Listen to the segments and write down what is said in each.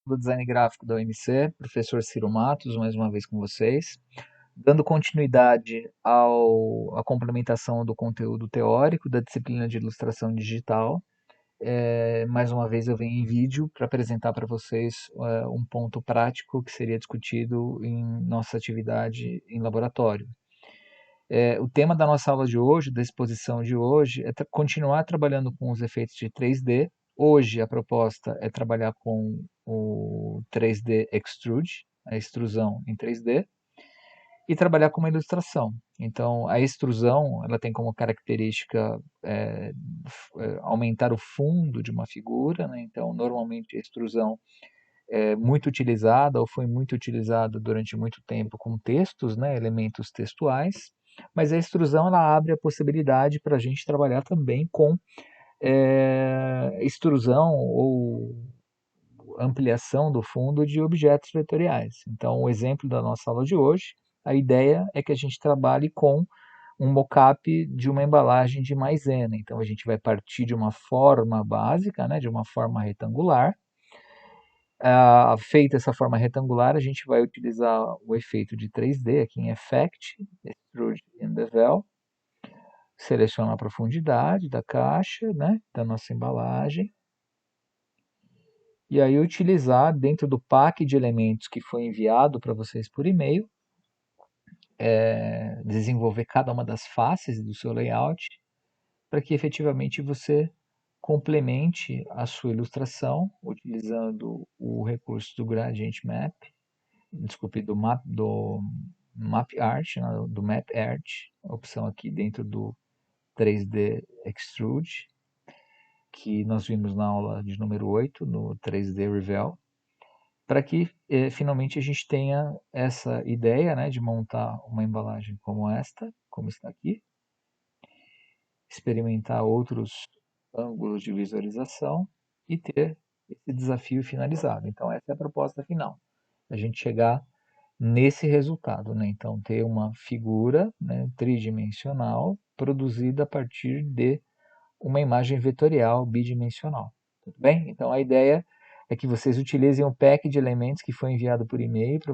do design gráfico da UMC, professor Ciro Matos, mais uma vez com vocês, dando continuidade à complementação do conteúdo teórico da disciplina de ilustração digital. Mais uma vez eu venho em vídeo para apresentar para vocês um ponto prático que seria discutido em nossa atividade em laboratório. O tema da nossa aula de hoje, da exposição de hoje, é continuar trabalhando com os efeitos de 3D. Hoje a proposta é trabalhar com o 3D Extrude, a extrusão em 3D, e trabalhar com uma ilustração. Então, a extrusão ela tem como característica aumentar o fundo de uma figura, né? Então, normalmente a extrusão é muito utilizada ou foi muito utilizada durante muito tempo com textos, né, elementos textuais, mas a extrusão ela abre a possibilidade para a gente trabalhar também com extrusão ou ampliação do fundo de objetos vetoriais. Então, o exemplo da nossa aula de hoje, a ideia é que a gente trabalhe com um mockup de uma embalagem de maisena. Então, a gente vai partir de uma forma básica, né, de uma forma retangular. Feita essa forma retangular, a gente vai utilizar o efeito de 3D aqui em Effect, Extrude in Bevel, seleciona a profundidade da caixa, né, da nossa embalagem, e aí utilizar dentro do pack de elementos que foi enviado para vocês por e-mail, desenvolver cada uma das faces do seu layout, para que efetivamente você complemente a sua ilustração utilizando o recurso do Gradient Map, desculpe, do Map Art, né, do Map Art, a opção aqui dentro do 3D Extrude, que nós vimos na aula de número 8, no 3D Reveal, para que finalmente a gente tenha essa ideia, né, de montar uma embalagem como esta, como está aqui, experimentar outros ângulos de visualização e ter esse desafio finalizado. Então essa é a proposta final, a gente chegar nesse resultado, né? Então ter uma figura, né, tridimensional produzida a partir de uma imagem vetorial bidimensional. Tudo bem? Então a ideia é que vocês utilizem o pack de elementos que foi enviado por e-mail para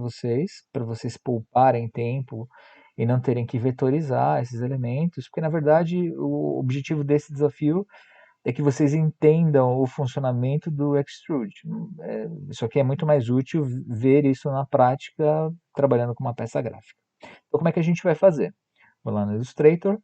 vocês pouparem tempo e não terem que vetorizar esses elementos, porque na verdade o objetivo desse desafio é que vocês entendam o funcionamento do Extrude. Isso aqui é muito mais útil ver isso na prática trabalhando com uma peça gráfica. Então como é que a gente vai fazer? Vou lá no Illustrator,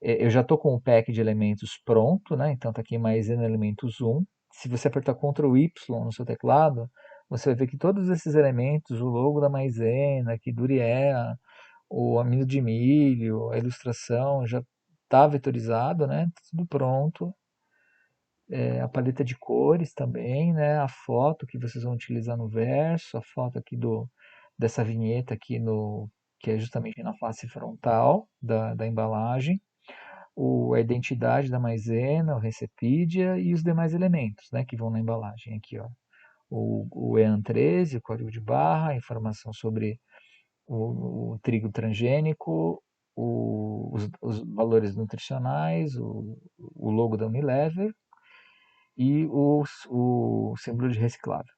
eu já estou com o pack de elementos pronto, né? Então está aqui maisena elementos 1. Se você apertar Ctrl Y no seu teclado, você vai ver que todos esses elementos, o logo da maisena, aqui Duryea, o amido de milho, a ilustração, já está vetorizado, né? Tudo pronto. A paleta de cores também, né? A foto que vocês vão utilizar no verso, a foto aqui dessa vinheta aqui que é justamente na face frontal da embalagem, a identidade da maisena, o Recipedia e os demais elementos, né, que vão na embalagem aqui, ó. O EAN13, o código de barra, a informação sobre o trigo transgênico, os valores nutricionais, o logo da Unilever e o símbolo de reciclável.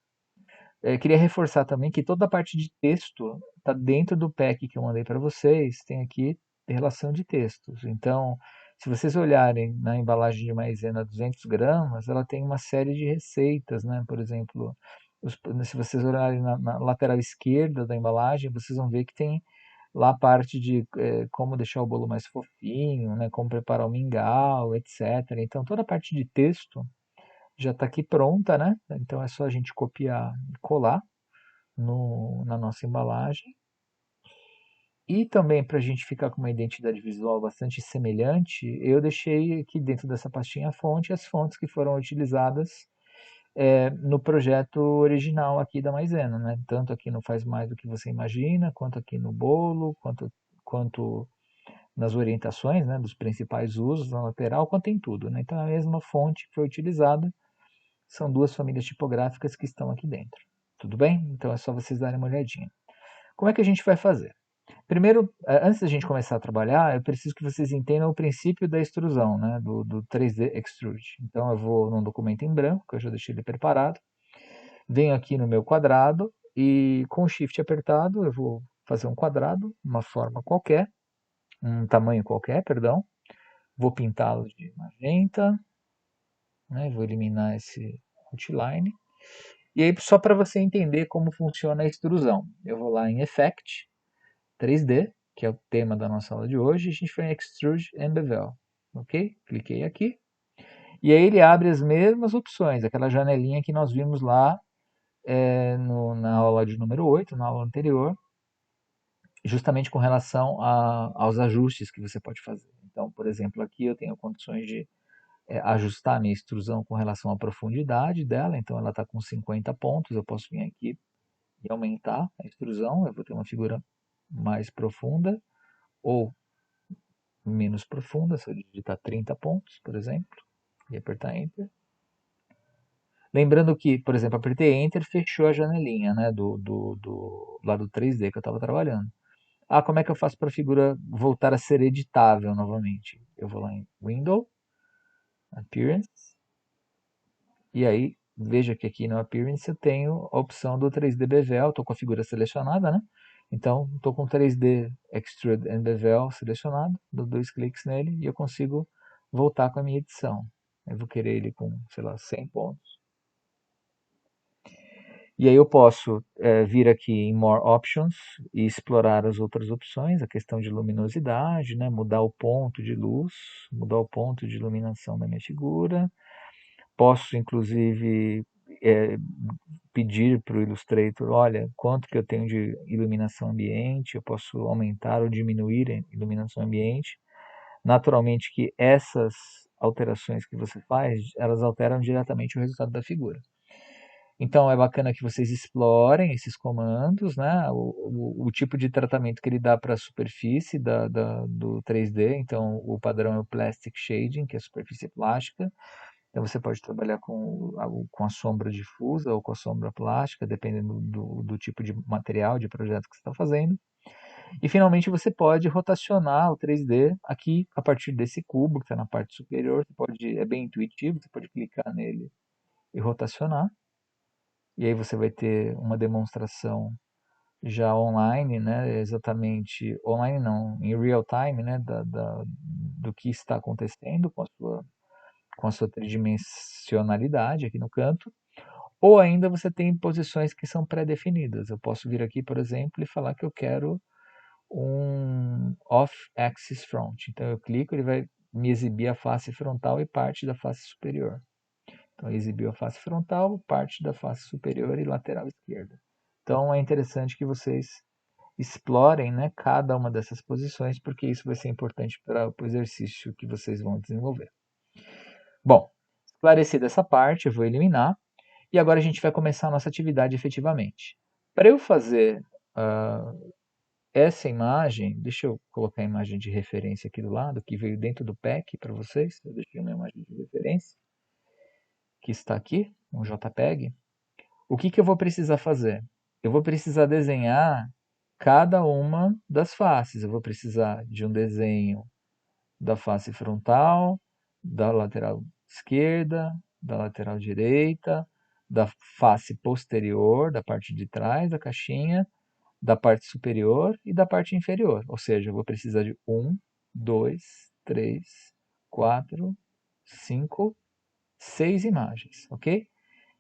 Queria reforçar também que toda a parte de texto está dentro do pack que eu mandei para vocês, tem aqui relação de textos. Então, se vocês olharem na embalagem de maisena 200 gramas, ela tem uma série de receitas, né? Por exemplo, se vocês olharem na lateral esquerda da embalagem, vocês vão ver que tem lá a parte de como deixar o bolo mais fofinho, né? Como preparar o mingau, etc. Então, toda a parte de texto já está aqui pronta, né? Então é só a gente copiar e colar na nossa embalagem. E também para a gente ficar com uma identidade visual bastante semelhante, eu deixei aqui dentro dessa pastinha fonte as fontes que foram utilizadas no projeto original aqui da maisena, né? Tanto aqui no Faz Mais do que Você Imagina, quanto aqui no bolo, quanto nas orientações, né, dos principais usos na lateral, quanto em tudo, né? Então a mesma fonte que foi utilizada são duas famílias tipográficas que estão aqui dentro. Tudo bem? Então é só vocês darem uma olhadinha. Como é que a gente vai fazer? Primeiro, antes da gente começar a trabalhar, eu preciso que vocês entendam o princípio da extrusão, né, do 3D Extrude. Então eu vou num documento em branco, que eu já deixei ele preparado, Venho aqui no meu quadrado e com o Shift apertado eu vou fazer um quadrado, uma forma qualquer, um tamanho qualquer, perdão. Vou pintá-lo de magenta, né? Vou eliminar esse outline. E aí, só para você entender como funciona a extrusão, eu vou lá em Effect, 3D, que é o tema da nossa aula de hoje, e a gente vai em Extrude and Bevel, ok? Cliquei aqui, e aí ele abre as mesmas opções, aquela janelinha que nós vimos lá na aula de número 8, na aula anterior, justamente com relação aos ajustes que você pode fazer. Então, por exemplo, aqui eu tenho condições de ajustar a minha extrusão com relação à profundidade dela, então ela está com 50 pontos, eu posso vir aqui e aumentar a extrusão, eu vou ter uma figura mais profunda ou menos profunda, se eu digitar 30 pontos, por exemplo, e apertar Enter. Lembrando que, por exemplo, apertei Enter, fechou a janelinha, né, lá do 3D que eu estava trabalhando. Ah, como é que eu faço para a figura voltar a ser editável novamente? Eu vou lá em Window, Appearance, e aí veja que aqui no Appearance eu tenho a opção do 3D Bevel, estou com a figura selecionada, né? Então, estou com 3D Extrude and Bevel selecionado, dou 2 cliques nele e eu consigo voltar com a minha edição. Eu vou querer ele com, sei lá, 100 pontos. E aí eu posso vir aqui em More Options e explorar as outras opções, a questão de luminosidade, né? Mudar o ponto de luz, mudar o ponto de iluminação da minha figura. Posso, inclusive, pedir para o Illustrator, olha, quanto que eu tenho de iluminação ambiente, eu posso aumentar ou diminuir a iluminação ambiente. Naturalmente que essas alterações que você faz, elas alteram diretamente o resultado da figura. Então é bacana que vocês explorem esses comandos, né? O tipo de tratamento que ele dá para a superfície do 3D. Então o padrão é o Plastic Shading, que é a superfície plástica. Então você pode trabalhar com a sombra difusa ou com a sombra plástica, dependendo do tipo de material, de projeto que você está fazendo. E finalmente você pode rotacionar o 3D aqui a partir desse cubo que está na parte superior. É bem intuitivo, você pode clicar nele e rotacionar. E aí você vai ter uma demonstração já online, né? Exatamente, online não, em real time, né? Do que está acontecendo com a sua tridimensionalidade aqui no canto. Ou ainda você tem posições que são pré-definidas. Eu posso vir aqui, por exemplo, e falar que eu quero um off-axis front. Então eu clico, ele vai me exibir a face frontal e parte da face superior. Então exibiu a face frontal, parte da face superior e lateral esquerda. Então é interessante que vocês explorem, né, cada uma dessas posições, porque isso vai ser importante para o exercício que vocês vão desenvolver. Bom, esclarecida essa parte, eu vou eliminar. E agora a gente vai começar a nossa atividade efetivamente. Para eu fazer essa imagem, deixa eu colocar a imagem de referência aqui do lado, que veio dentro do pack para vocês. Eu deixei uma imagem de referência, que está aqui, um JPEG. O que eu vou precisar fazer? Eu vou precisar desenhar cada uma das faces. Eu vou precisar de um desenho da face frontal, da lateral esquerda, da lateral direita, da face posterior, da parte de trás da caixinha, da parte superior e da parte inferior. Ou seja, eu vou precisar de 1, 2, 3, 4, 5, 6 imagens, ok?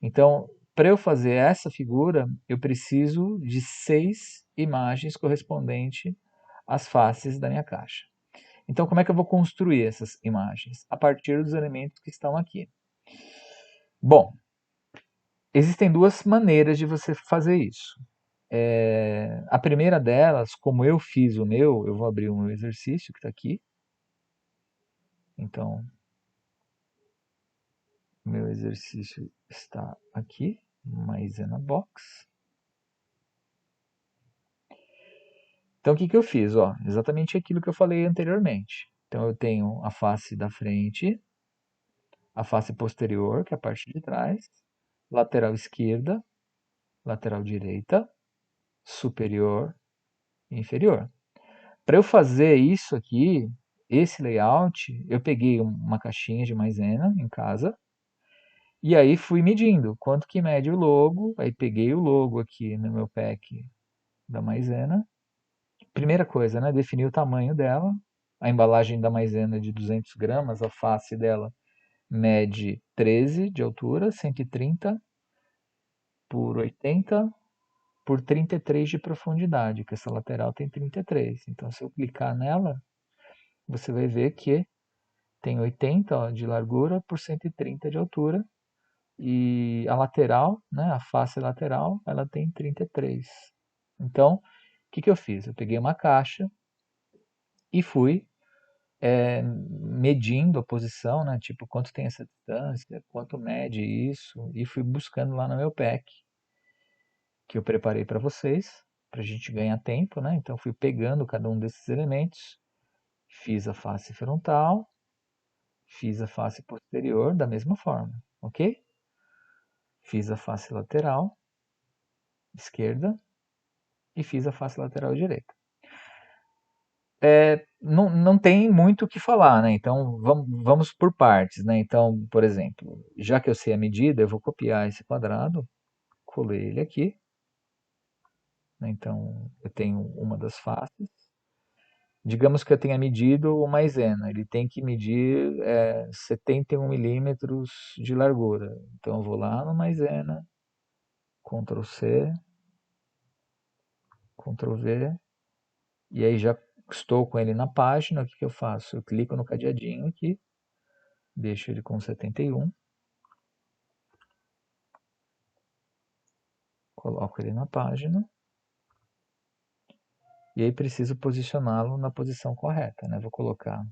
Então, para eu fazer essa figura, eu preciso de 6 imagens correspondentes às faces da minha caixa. Então, como é que eu vou construir essas imagens? A partir dos elementos que estão aqui. Bom, existem duas maneiras de você fazer isso. A primeira delas, como eu fiz o meu, eu vou abrir o meu exercício que está aqui. Então, o meu exercício está aqui, Maisena Box. Então, o que eu fiz? Ó, exatamente aquilo que eu falei anteriormente. Então, eu tenho a face da frente, a face posterior, que é a parte de trás, lateral esquerda, lateral direita, superior e inferior. Para eu fazer isso aqui, esse layout, eu peguei uma caixinha de maisena em casa E aí fui medindo quanto que mede o logo, aí peguei o logo aqui no meu pack da maisena. Primeira coisa, né, defini o tamanho dela. A embalagem da maisena é de 200 gramas, a face dela mede 13 de altura, 130 por 80 por 33 de profundidade, que essa lateral tem 33. Então, se eu clicar nela, você vai ver que tem 80 ó, de largura por 130 de altura. E a lateral, né, a face lateral, ela tem 33. Então, o que, que eu fiz? Eu peguei uma caixa e fui medindo a posição, né, tipo, quanto tem essa distância, quanto mede isso, e fui buscando lá no meu pack, que eu preparei para vocês, para a gente ganhar tempo, né? Então, fui pegando cada um desses elementos, fiz a face frontal, fiz a face posterior da mesma forma, ok? Fiz a face lateral esquerda e fiz a face lateral direita. Não tem muito o que falar, né? Então vamos por partes, né? Então, por exemplo, já que eu sei a medida, eu vou copiar esse quadrado, colei ele aqui, né? Então eu tenho uma das faces. Digamos que eu tenha medido o maisena, ele tem que medir 71 milímetros de largura. Então eu vou lá no maisena, Ctrl C, Ctrl V, e aí já estou com ele na página, o que, que eu faço? Eu clico no cadeadinho aqui, deixo ele com 71, coloco ele na página, e aí preciso posicioná-lo na posição correta, né? Vou colocar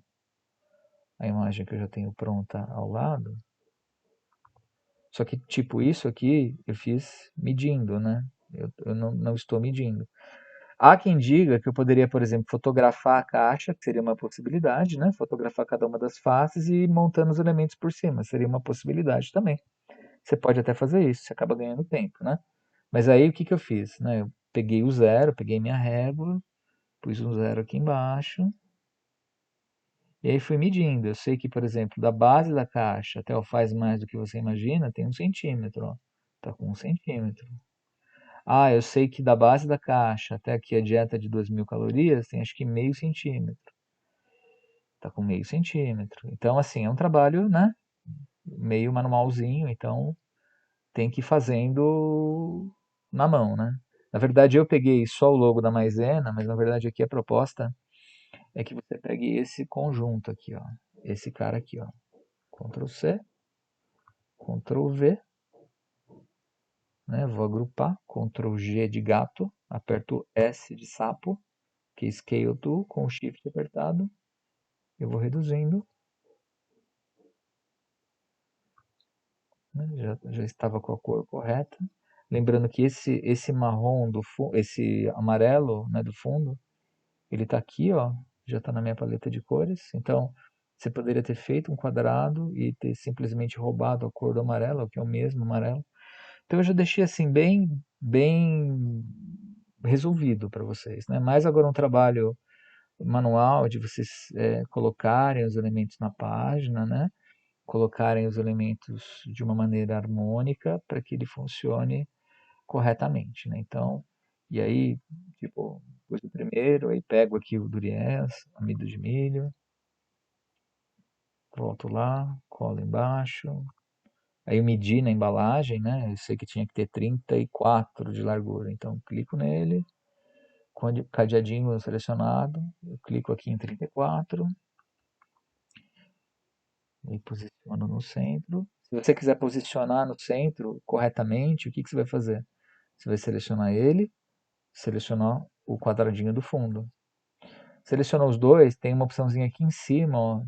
a imagem que eu já tenho pronta ao lado, só que tipo isso aqui eu fiz medindo, né? Eu não estou medindo. Há quem diga que eu poderia, por exemplo, fotografar a caixa, que seria uma possibilidade, né? Fotografar cada uma das faces e ir montando os elementos por cima, seria uma possibilidade também. Você pode até fazer isso, você acaba ganhando tempo, né? Mas aí o que, que eu fiz? Né? Eu peguei o zero, peguei minha régua, pus um zero aqui embaixo, e aí fui medindo. Eu sei que, por exemplo, da base da caixa até o faz mais do que você imagina, tem 1 centímetro, ó. Tá com 1 centímetro. Ah, eu sei que da base da caixa até aqui a dieta de 2.000 calorias tem acho que meio centímetro. Tá com meio centímetro. Então, assim, é um trabalho, né? Meio manualzinho, então tem que ir fazendo na mão, né? Na verdade, eu peguei só o logo da maisena, mas na verdade aqui a proposta é que você pegue esse conjunto aqui, ó. Esse cara aqui, ó. Ctrl C, Ctrl V, né? Vou agrupar, Ctrl G de gato, aperto S de sapo, que é Scale Tool, com o Shift apertado, eu vou reduzindo, né? Já estava com a cor correta. Lembrando que esse marrom esse amarelo, né, do fundo, ele está aqui, ó, já está na minha paleta de cores. Então, você poderia ter feito um quadrado e ter simplesmente roubado a cor do amarelo, que é o mesmo amarelo. Então, eu já deixei assim bem resolvido para vocês, né? Mais agora um trabalho manual de vocês colocarem os elementos na página, né? Colocarem os elementos de uma maneira harmônica para que ele funcione corretamente, né? Então, e aí, tipo, pus o primeiro, aí pego aqui o duriez, amido de milho, volto lá, colo embaixo. Aí eu medi na embalagem, né? Eu sei que tinha que ter 34 de largura, então clico nele, com o cadeadinho selecionado, eu clico aqui em 34 e posiciono no centro. Se você quiser posicionar no centro corretamente, o que, que você vai fazer? Você vai selecionar ele, selecionar o quadradinho do fundo. Selecionou os dois, tem uma opçãozinha aqui em cima, ó.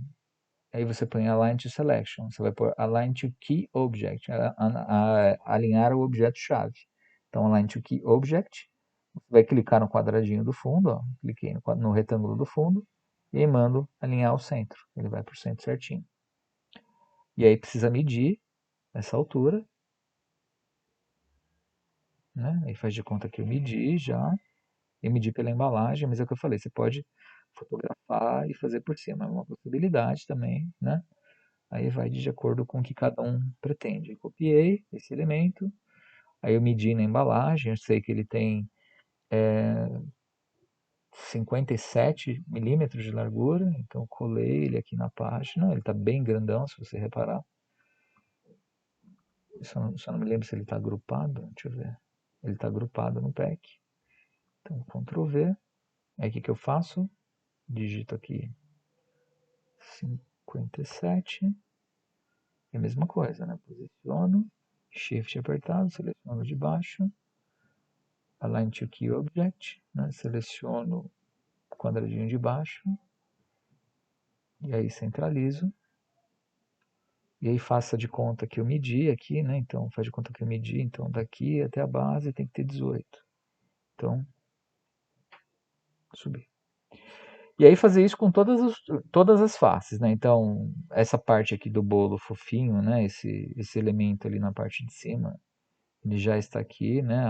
Aí você põe Align to Selection. Você vai pôr Align to Key Object, alinhar o objeto-chave. Então, Align to Key Object. Você vai clicar no quadradinho do fundo, ó. Cliquei no retângulo do fundo e aí mando alinhar ao centro. Ele vai para o centro certinho. E aí precisa medir essa altura, né? Aí faz de conta que eu medi já. E medir pela embalagem, mas é o que eu falei, você pode fotografar e fazer por cima, é uma possibilidade também, né? Aí vai de acordo com o que cada um pretende. Eu copiei esse elemento, aí eu medi na embalagem, eu sei que ele tem 57 milímetros de largura, então eu colei ele aqui na página, ele está bem grandão, se você reparar. Só não me lembro se ele está agrupado, deixa eu ver. Ele está agrupado no pack. Então, Ctrl V. Aí o que eu faço? Digito aqui 57. É a mesma coisa, né? Posiciono, Shift apertado, seleciono de baixo, Align to Key Object, né? Seleciono o quadradinho de baixo, e aí centralizo. E aí faça de conta que eu medi aqui, né? Então, faz de conta que eu medi, então daqui até a base tem que ter 18. Então, subir. E aí fazer isso com todas as faces, né? Então, essa parte aqui do bolo fofinho, né? Esse elemento ali na parte de cima, ele já está aqui, né?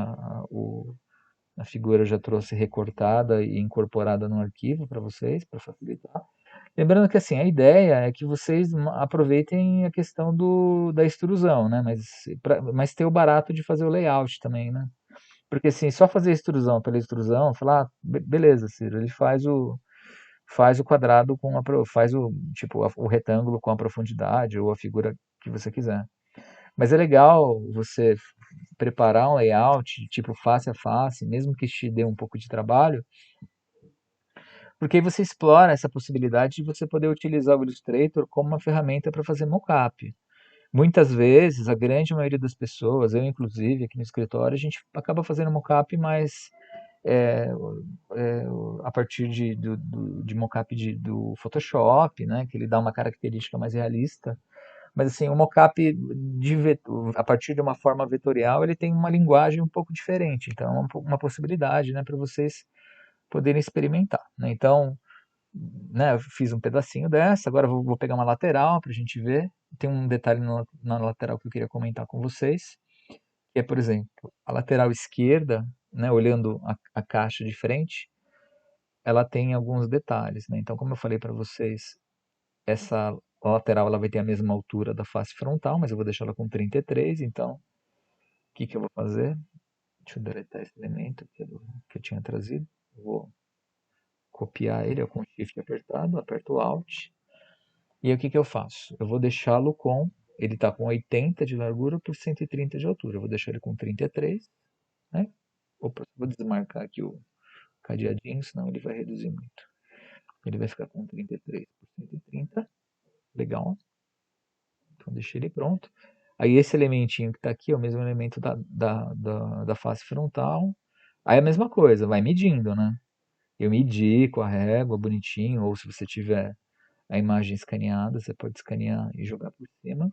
A figura eu já trouxe recortada e incorporada no arquivo para vocês, para facilitar. Lembrando que assim, a ideia é que vocês aproveitem a questão da extrusão, né? Mas ter o barato de fazer o layout também, né? Porque assim, só fazer extrusão pela extrusão, falar, beleza, Ciro, ele faz o quadrado faz o tipo o retângulo com a profundidade ou a figura que você quiser. Mas é legal você preparar um layout tipo face a face, mesmo que te dê um pouco de trabalho, porque aí você explora essa possibilidade de você poder utilizar o Illustrator como uma ferramenta para fazer mockup. Muitas vezes, a grande maioria das pessoas, eu inclusive aqui no escritório, a gente acaba fazendo mockup mais é, é, a partir de mockup do Photoshop, né, que ele dá uma característica mais realista. Mas assim, o mockup a partir de uma forma vetorial, ele tem uma linguagem um pouco diferente. Então, é uma possibilidade, né, para vocês poderem experimentar, né? Então, né, eu fiz um pedacinho dessa, agora vou pegar uma lateral para a gente ver. Tem um detalhe na lateral que eu queria comentar com vocês, que é, por exemplo, a lateral esquerda, né, olhando a caixa de frente, ela tem alguns detalhes, né? Então, como eu falei para vocês, essa lateral ela vai ter a mesma altura da face frontal, mas eu vou deixar ela com 33, então o que eu vou fazer? Deixa eu deletar esse elemento que eu tinha trazido. Eu vou copiar ele com Shift apertado, aperto Alt. E aí o que eu faço? Eu vou deixá-lo com, ele está com 80 de largura por 130 de altura. Eu vou deixar ele com 33, né? Opa, vou desmarcar aqui o cadeadinho, senão ele vai reduzir muito. Ele vai ficar com 33 por 130. Legal. Então deixei ele pronto. Aí esse elementinho que está aqui é o mesmo elemento da face frontal. Aí é a mesma coisa, vai medindo, né? Eu medi com a régua, bonitinho, ou se você tiver a imagem escaneada, você pode escanear e jogar por cima.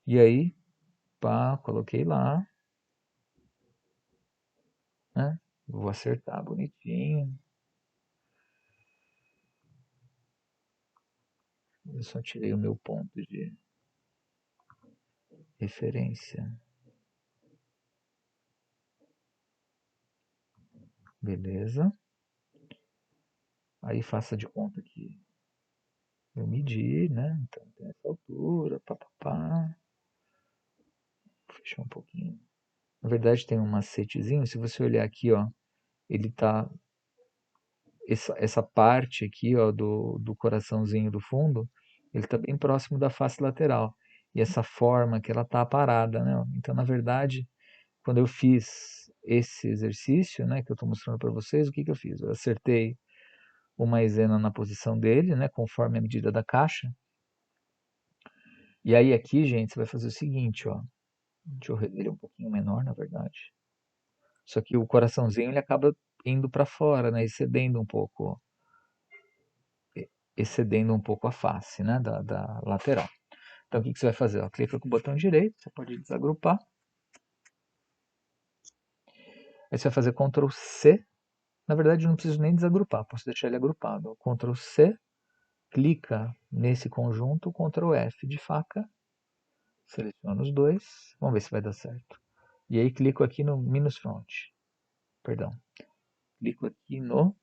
E aí, pá, coloquei lá, né? Vou acertar bonitinho. Eu só tirei o meu ponto de referência. Beleza. Aí faça de conta que eu medi, né? Então tem essa altura, papapá. Vou fechar um pouquinho. Na verdade tem um macetezinho, se você olhar aqui, ó, ele tá essa parte aqui, ó, do coraçãozinho do fundo, ele tá bem próximo da face lateral. E essa forma que ela tá parada, né? Então, na verdade, quando eu fiz esse exercício, né, que eu estou mostrando para vocês, o que eu fiz? Eu acertei o maisena na posição dele, né, conforme a medida da caixa. E aí aqui, gente, você vai fazer o seguinte, ó. Deixa eu ver, ele é um pouquinho menor, na verdade. Só que o coraçãozinho ele acaba indo para fora, né, excedendo um pouco a face, né, da lateral. Então o que você vai fazer? Ó, clica com o botão direito, você pode desagrupar. Aí você vai fazer Ctrl C. Na verdade, eu não preciso nem desagrupar, posso deixar ele agrupado. Ctrl C, clica nesse conjunto, Ctrl F de faca, seleciono os dois, vamos ver se vai dar certo. E aí clico aqui no minus front, perdão, clico aqui no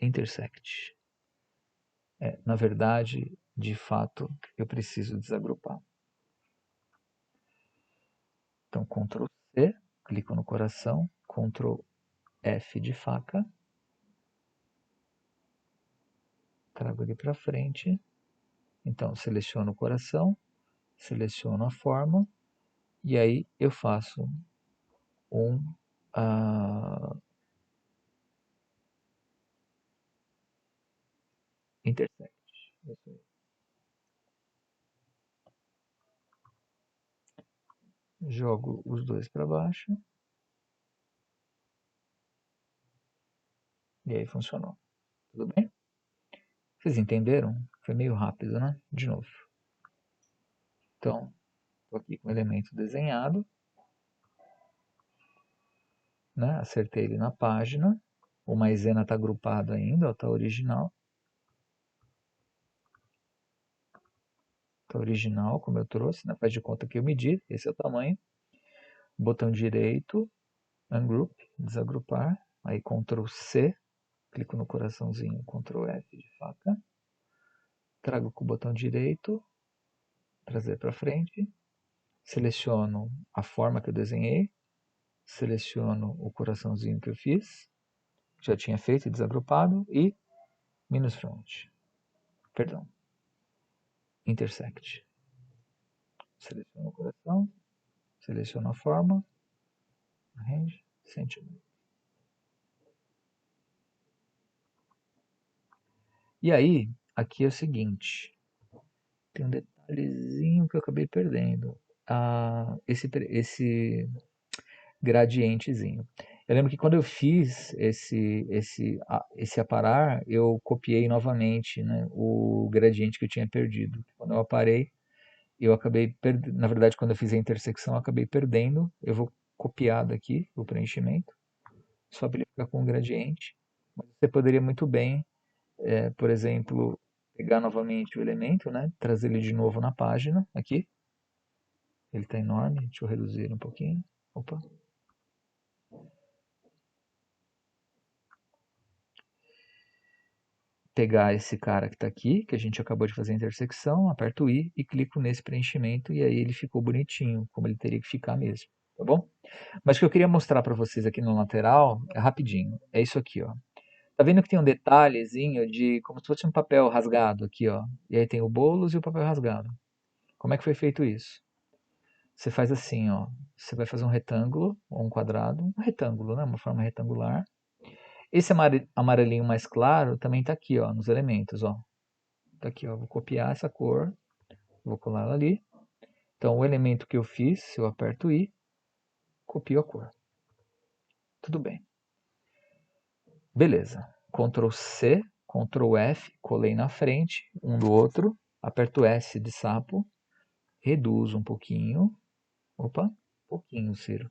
intersect. Na verdade, de fato, eu preciso desagrupar. Então, Ctrl C, clico no coração, Ctrl F de faca, trago ele para frente. Então, seleciono o coração, seleciono a forma, e aí eu faço um intersect. Jogo os dois para baixo. E aí funcionou. Tudo bem? Vocês entenderam? Foi meio rápido, né? De novo. Então, estou aqui com o elemento desenhado. Né? Acertei ele na página. O maisena está agrupado ainda, está original. Está original, como eu trouxe, né? Faz de conta que eu medi, esse é o tamanho. Botão direito, ungroup, desagrupar. Aí Ctrl C, clico no coraçãozinho, Ctrl F de faca. Trago com o botão direito, trazer para frente. Seleciono a forma que eu desenhei. Seleciono o coraçãozinho que eu fiz. Já tinha feito e desagrupado. E minus front. Perdão. Intersect. Seleciono o coração. Seleciono a forma. Range. Sentimento. E aí, aqui é o seguinte. Tem um detalhezinho que eu acabei perdendo. Esse gradientezinho. Eu lembro que quando eu fiz esse aparar, eu copiei novamente, né, o gradiente que eu tinha perdido. Quando eu aparei, eu acabei perdendo. Na verdade, quando eu fiz a intersecção, eu acabei perdendo. Eu vou copiar daqui o preenchimento, só para ele ficar com o gradiente. Mas você poderia muito bem, por exemplo, pegar novamente o elemento, né, trazer ele de novo na página, aqui. Ele está enorme, deixa eu reduzir ele um pouquinho. Opa. Pegar esse cara que está aqui, que a gente acabou de fazer a intersecção, aperto o I e clico nesse preenchimento e aí ele ficou bonitinho, como ele teria que ficar mesmo, tá bom? Mas o que eu queria mostrar para vocês aqui no lateral, é rapidinho, é isso aqui, ó. Tá vendo que tem um detalhezinho de como se fosse um papel rasgado aqui, ó. E aí tem o bolos e o papel rasgado. Como é que foi feito isso? Você faz assim, ó. Você vai fazer um retângulo ou um quadrado, um retângulo, né? Uma forma retangular. Esse amarelinho mais claro também está aqui, ó, nos elementos, ó. Tá aqui, ó. Vou copiar essa cor, vou colar ela ali. Então, o elemento que eu fiz, se eu aperto I, copio a cor. Tudo bem. Beleza. Ctrl C, Ctrl F, colei na frente, um do outro. Aperto S de sapo, reduzo um pouquinho. Opa, um pouquinho, Ciro.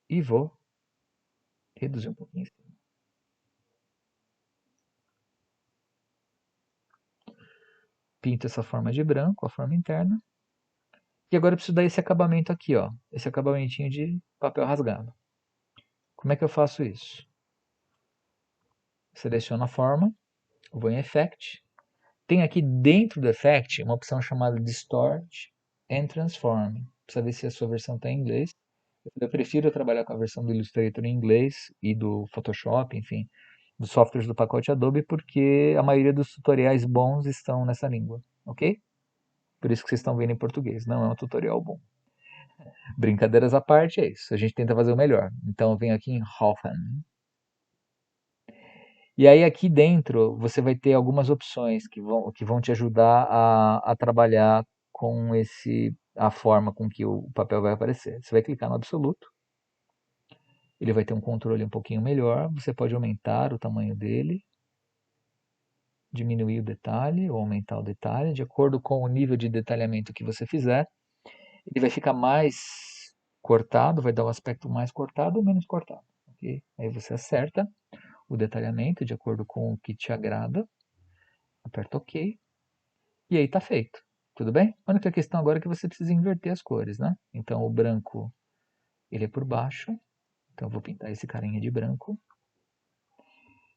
E vou reduzir um pouquinho. Pinto essa forma de branco, a forma interna. E agora eu preciso dar esse acabamento aqui, ó. Esse acabamentinho de papel rasgado. Como é que eu faço isso? Seleciono a forma, vou em Effect. Tem aqui dentro do Effect uma opção chamada Distort and Transform. Precisa ver se a sua versão está em inglês. Eu prefiro trabalhar com a versão do Illustrator em inglês e do Photoshop, enfim, dos softwares do pacote Adobe, porque a maioria dos tutoriais bons estão nessa língua, ok? Por isso que vocês estão vendo em português, não é um tutorial bom. Brincadeiras à parte, é isso. A gente tenta fazer o melhor. Então eu venho aqui em Hoffen. E aí aqui dentro você vai ter algumas opções que vão te ajudar a trabalhar com a forma com que o papel vai aparecer. Você vai clicar no absoluto. Ele vai ter um controle um pouquinho melhor. Você pode aumentar o tamanho dele, diminuir o detalhe ou aumentar o detalhe, de acordo com o nível de detalhamento que você fizer. Ele vai ficar mais cortado, vai dar um aspecto mais cortado ou menos cortado. Okay? Aí você acerta o detalhamento de acordo com o que te agrada, aperta OK e aí está feito. Tudo bem? A única questão agora é que você precisa inverter as cores, né? Então o branco ele é por baixo, então eu vou pintar esse carinha de branco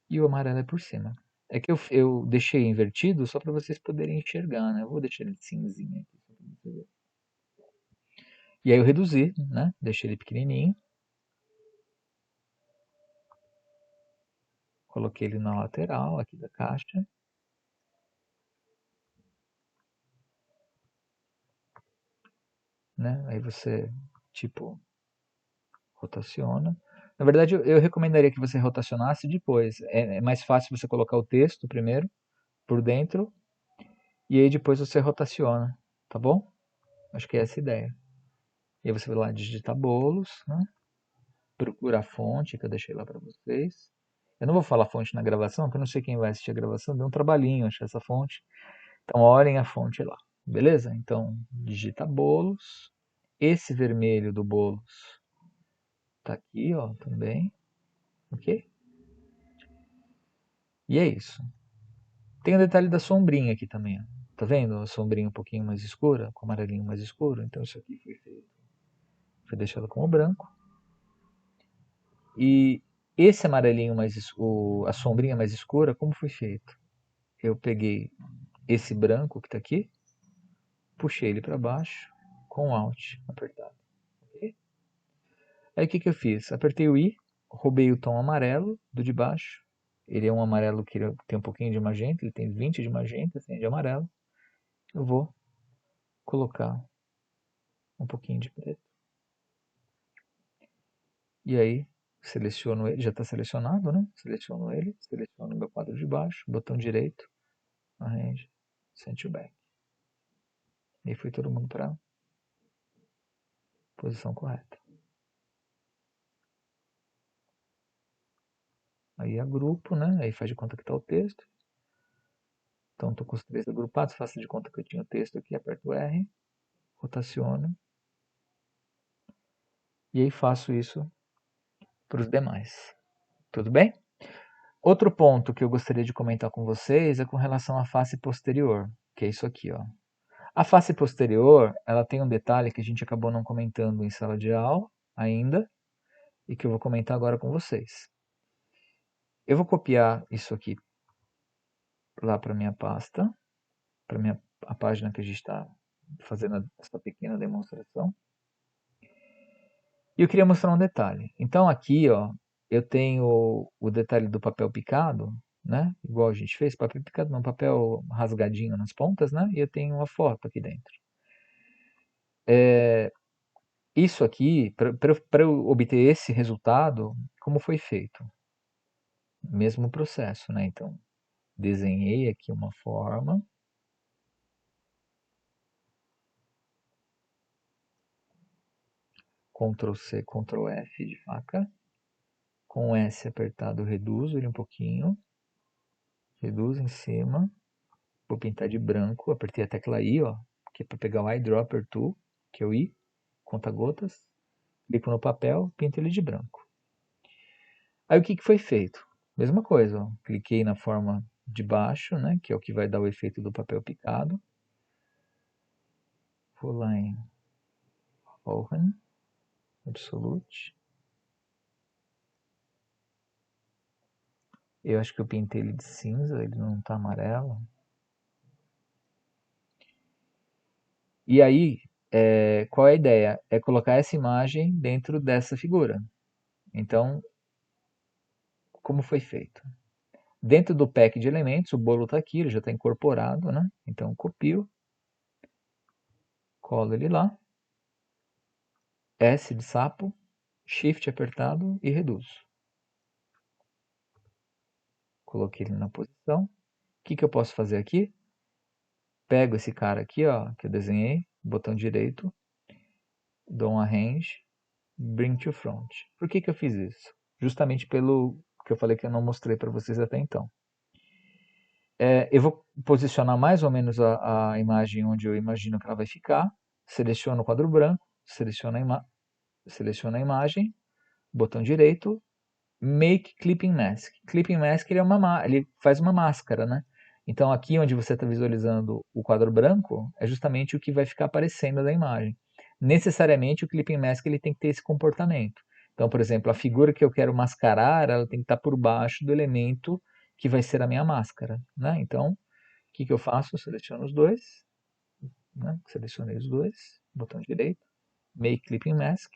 e o amarelo é por cima. É que eu deixei invertido só para vocês poderem enxergar, né? Eu vou deixar ele cinzinho aqui, só pra você ver. E aí eu reduzi, né? Deixei ele pequenininho. Coloquei ele na lateral aqui da caixa. Né? Aí você, tipo, rotaciona. Na verdade, eu recomendaria que você rotacionasse depois. É mais fácil você colocar o texto primeiro, por dentro, e aí depois você rotaciona, tá bom? Acho que é essa a ideia. E aí você vai lá digitar bolos, né? Procura a fonte que eu deixei lá para vocês. Eu não vou falar fonte na gravação, porque eu não sei quem vai assistir a gravação, deu um trabalhinho achar essa fonte. Então olhem a fonte lá, beleza? Então digita bolos. Esse vermelho do bolos tá aqui, ó, também, ok? E é isso. Tem o detalhe da sombrinha aqui também, ó. Tá vendo? A sombrinha um pouquinho mais escura, com o amarelinho mais escuro. Então isso aqui foi feito. Foi deixado como branco. E esse amarelinho mais a sombrinha mais escura, como foi feito? Eu peguei esse branco que está aqui, puxei ele para baixo com Alt apertado. Okay? Aí o que eu fiz? Apertei o I, roubei o tom amarelo do de baixo. Ele é um amarelo que tem um pouquinho de magenta, ele tem 20 de magenta, 100 de amarelo. Eu vou colocar um pouquinho de preto. E aí seleciono ele, já está selecionado, né? Seleciono ele, seleciono o meu quadro de baixo, botão direito, arrange, send to back. E foi todo mundo para a posição correta. Aí agrupo, né? Aí faz de conta que está o texto. Então estou com os três agrupados, faço de conta que eu tinha o texto aqui, aperto R, rotaciono. E aí faço isso para os demais. Tudo bem? Outro ponto que eu gostaria de comentar com vocês é com relação à face posterior, que é isso aqui, ó. A face posterior, ela tem um detalhe que a gente acabou não comentando em sala de aula ainda, e que eu vou comentar agora com vocês. Eu vou copiar isso aqui lá para minha pasta, para a página que a gente está fazendo essa pequena demonstração. E eu queria mostrar um detalhe. Então aqui, ó, eu tenho o detalhe do papel picado, né? Igual a gente fez, papel picado, não, papel rasgadinho nas pontas, né? E eu tenho uma foto aqui dentro. Isso aqui, para eu obter esse resultado, como foi feito? Mesmo processo, né? Então, desenhei aqui uma forma. Ctrl C, Ctrl F de faca. Com S apertado, reduzo ele um pouquinho. Reduzo em cima. Vou pintar de branco. Apertei a tecla I, ó, que é para pegar o Eyedropper Tool, que é o I, conta-gotas. Clico no papel, pinto ele de branco. Aí o que foi feito? Mesma coisa, ó. Cliquei na forma de baixo, né, que é o que vai dar o efeito do papel picado. Vou lá em Open, Absolute. Eu acho que eu pintei ele de cinza, ele não está amarelo. E aí, qual é a ideia? É colocar essa imagem dentro dessa figura. Então, como foi feito? Dentro do pack de elementos, o bolo está aqui, ele já está incorporado, né? Então, copio, colo ele lá, S de sapo, Shift apertado e reduzo. Coloquei ele na posição. O que eu posso fazer aqui? Pego esse cara aqui, ó, que eu desenhei, botão direito, dou um arrange, bring to front. Por que eu fiz isso? Justamente pelo que eu falei que eu não mostrei para vocês até então. Eu vou posicionar mais ou menos a imagem onde eu imagino que ela vai ficar. Seleciono o quadro branco, seleciono a imagem, botão direito, Make Clipping Mask. Clipping Mask ele faz uma máscara, né? Então aqui onde você está visualizando o quadro branco é justamente o que vai ficar aparecendo da imagem. Necessariamente o Clipping Mask ele tem que ter esse comportamento. Então, por exemplo, a figura que eu quero mascarar, ela tem que estar por baixo do elemento que vai ser a minha máscara, né? Então, o que que eu faço? Eu seleciono os dois, né? Selecionei os dois, botão direito, Make Clipping Mask.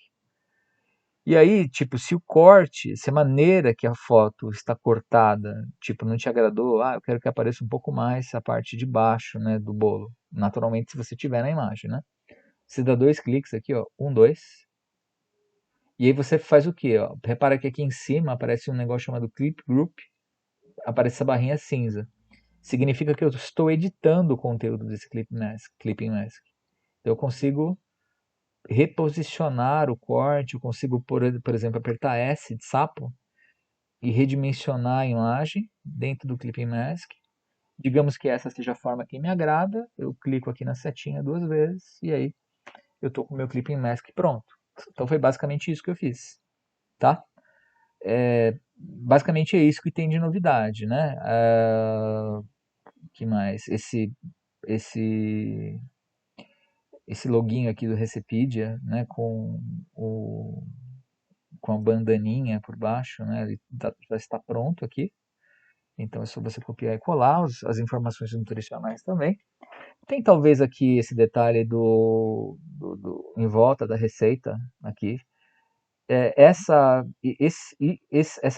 E aí, tipo, se o corte, se a maneira que a foto está cortada, tipo, não te agradou, eu quero que apareça um pouco mais a parte de baixo, né, do bolo. Naturalmente, se você tiver na imagem, né? Você dá dois cliques aqui, ó, um, dois. E aí você faz o quê, ó? Repara que aqui em cima aparece um negócio chamado Clip Group, aparece essa barrinha cinza. Significa que eu estou editando o conteúdo desse Clipping Mask. Então eu consigo reposicionar o corte, eu consigo, por exemplo, apertar S de sapo e redimensionar a imagem dentro do Clipping Mask. Digamos que essa seja a forma que me agrada, eu clico aqui na setinha duas vezes e aí eu estou com o meu Clipping Mask pronto. Então foi basicamente isso que eu fiz, tá? Basicamente é isso que tem de novidade, né? Que mais? Esse, esse login aqui do Recepedia, né? Com a bandaninha por baixo, né? Ele já está pronto aqui. Então é só você copiar e colar as informações nutricionais também. Tem talvez aqui esse detalhe em volta da receita aqui. Essa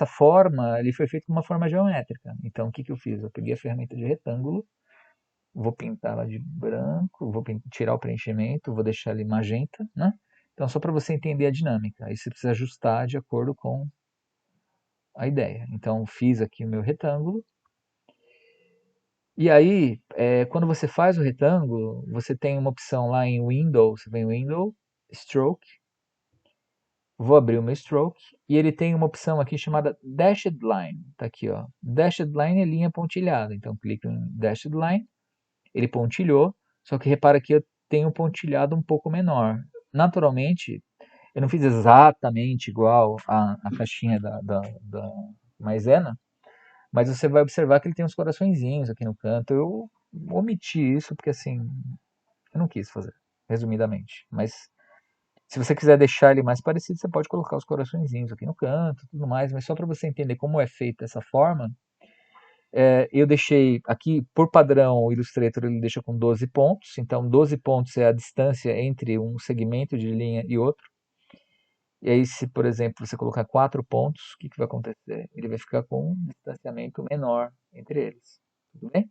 forma ele foi feita com uma forma geométrica. Então o que, que eu fiz? Eu peguei a ferramenta de retângulo, vou pintar ela de branco, vou tirar o preenchimento, vou deixar ele magenta, né? Então só para você entender a dinâmica. Aí você precisa ajustar de acordo com a ideia. Então fiz aqui o meu retângulo. E aí, quando você faz o retângulo, você tem uma opção lá em Windows, você vem em Window, Stroke, vou abrir o meu Stroke, e ele tem uma opção aqui chamada Dashed Line, tá aqui ó, Dashed Line é linha pontilhada, então clico em Dashed Line, ele pontilhou, só que repara que eu tenho um pontilhado um pouco menor. Naturalmente, eu não fiz exatamente igual a caixinha da maisena, mas você vai observar que ele tem uns coraçõezinhos aqui no canto. Eu omiti isso porque assim, eu não quis fazer, resumidamente. Mas se você quiser deixar ele mais parecido, você pode colocar os coraçõezinhos aqui no canto, tudo mais. Mas só para você entender como é feita essa forma, eu deixei aqui, por padrão, o Illustrator ele deixa com 12 pontos. Então 12 pontos é a distância entre um segmento de linha e outro. E aí, se, por exemplo, você colocar 4 pontos, o que, que vai acontecer? Ele vai ficar com um distanciamento menor entre eles. Tudo bem?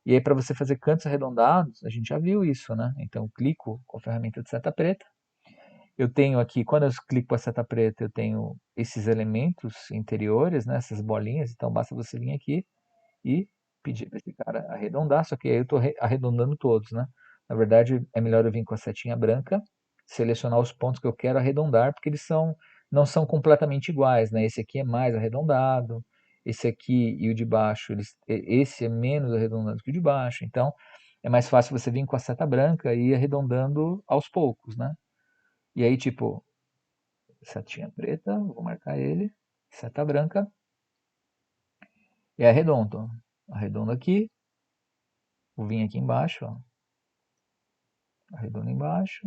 E aí, para você fazer cantos arredondados, a gente já viu isso, né? Então, eu clico com a ferramenta de seta preta. Eu tenho aqui, quando eu clico com a seta preta, eu tenho esses elementos interiores, né? Essas bolinhas. Então, basta você vir aqui e pedir para esse cara arredondar. Só que aí eu estou arredondando todos, né? Na verdade, é melhor eu vir com a setinha branca, selecionar os pontos que eu quero arredondar, porque não são completamente iguais, né? Esse aqui é mais arredondado, esse aqui e o de baixo, esse é menos arredondado que o de baixo. Então, é mais fácil você vir com a seta branca e ir arredondando aos poucos, né? E aí, tipo, setinha preta, vou marcar ele, seta branca, e arredondo. Arredondo aqui, vou vir aqui embaixo, ó, arredondo embaixo.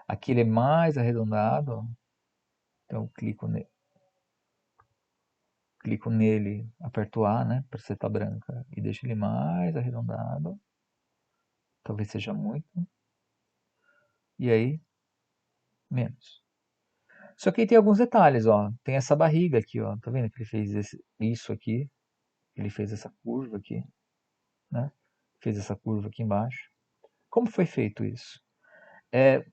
Aqui ele é mais arredondado, ó. Então eu clico nele, aperto A, né, para seta branca, e deixo ele mais arredondado. Talvez seja muito. E aí, menos. Só que aí tem alguns detalhes, ó. Tem essa barriga aqui, ó. Tá vendo que ele fez isso aqui? Ele fez essa curva aqui, né? Fez essa curva aqui embaixo. Como foi feito isso?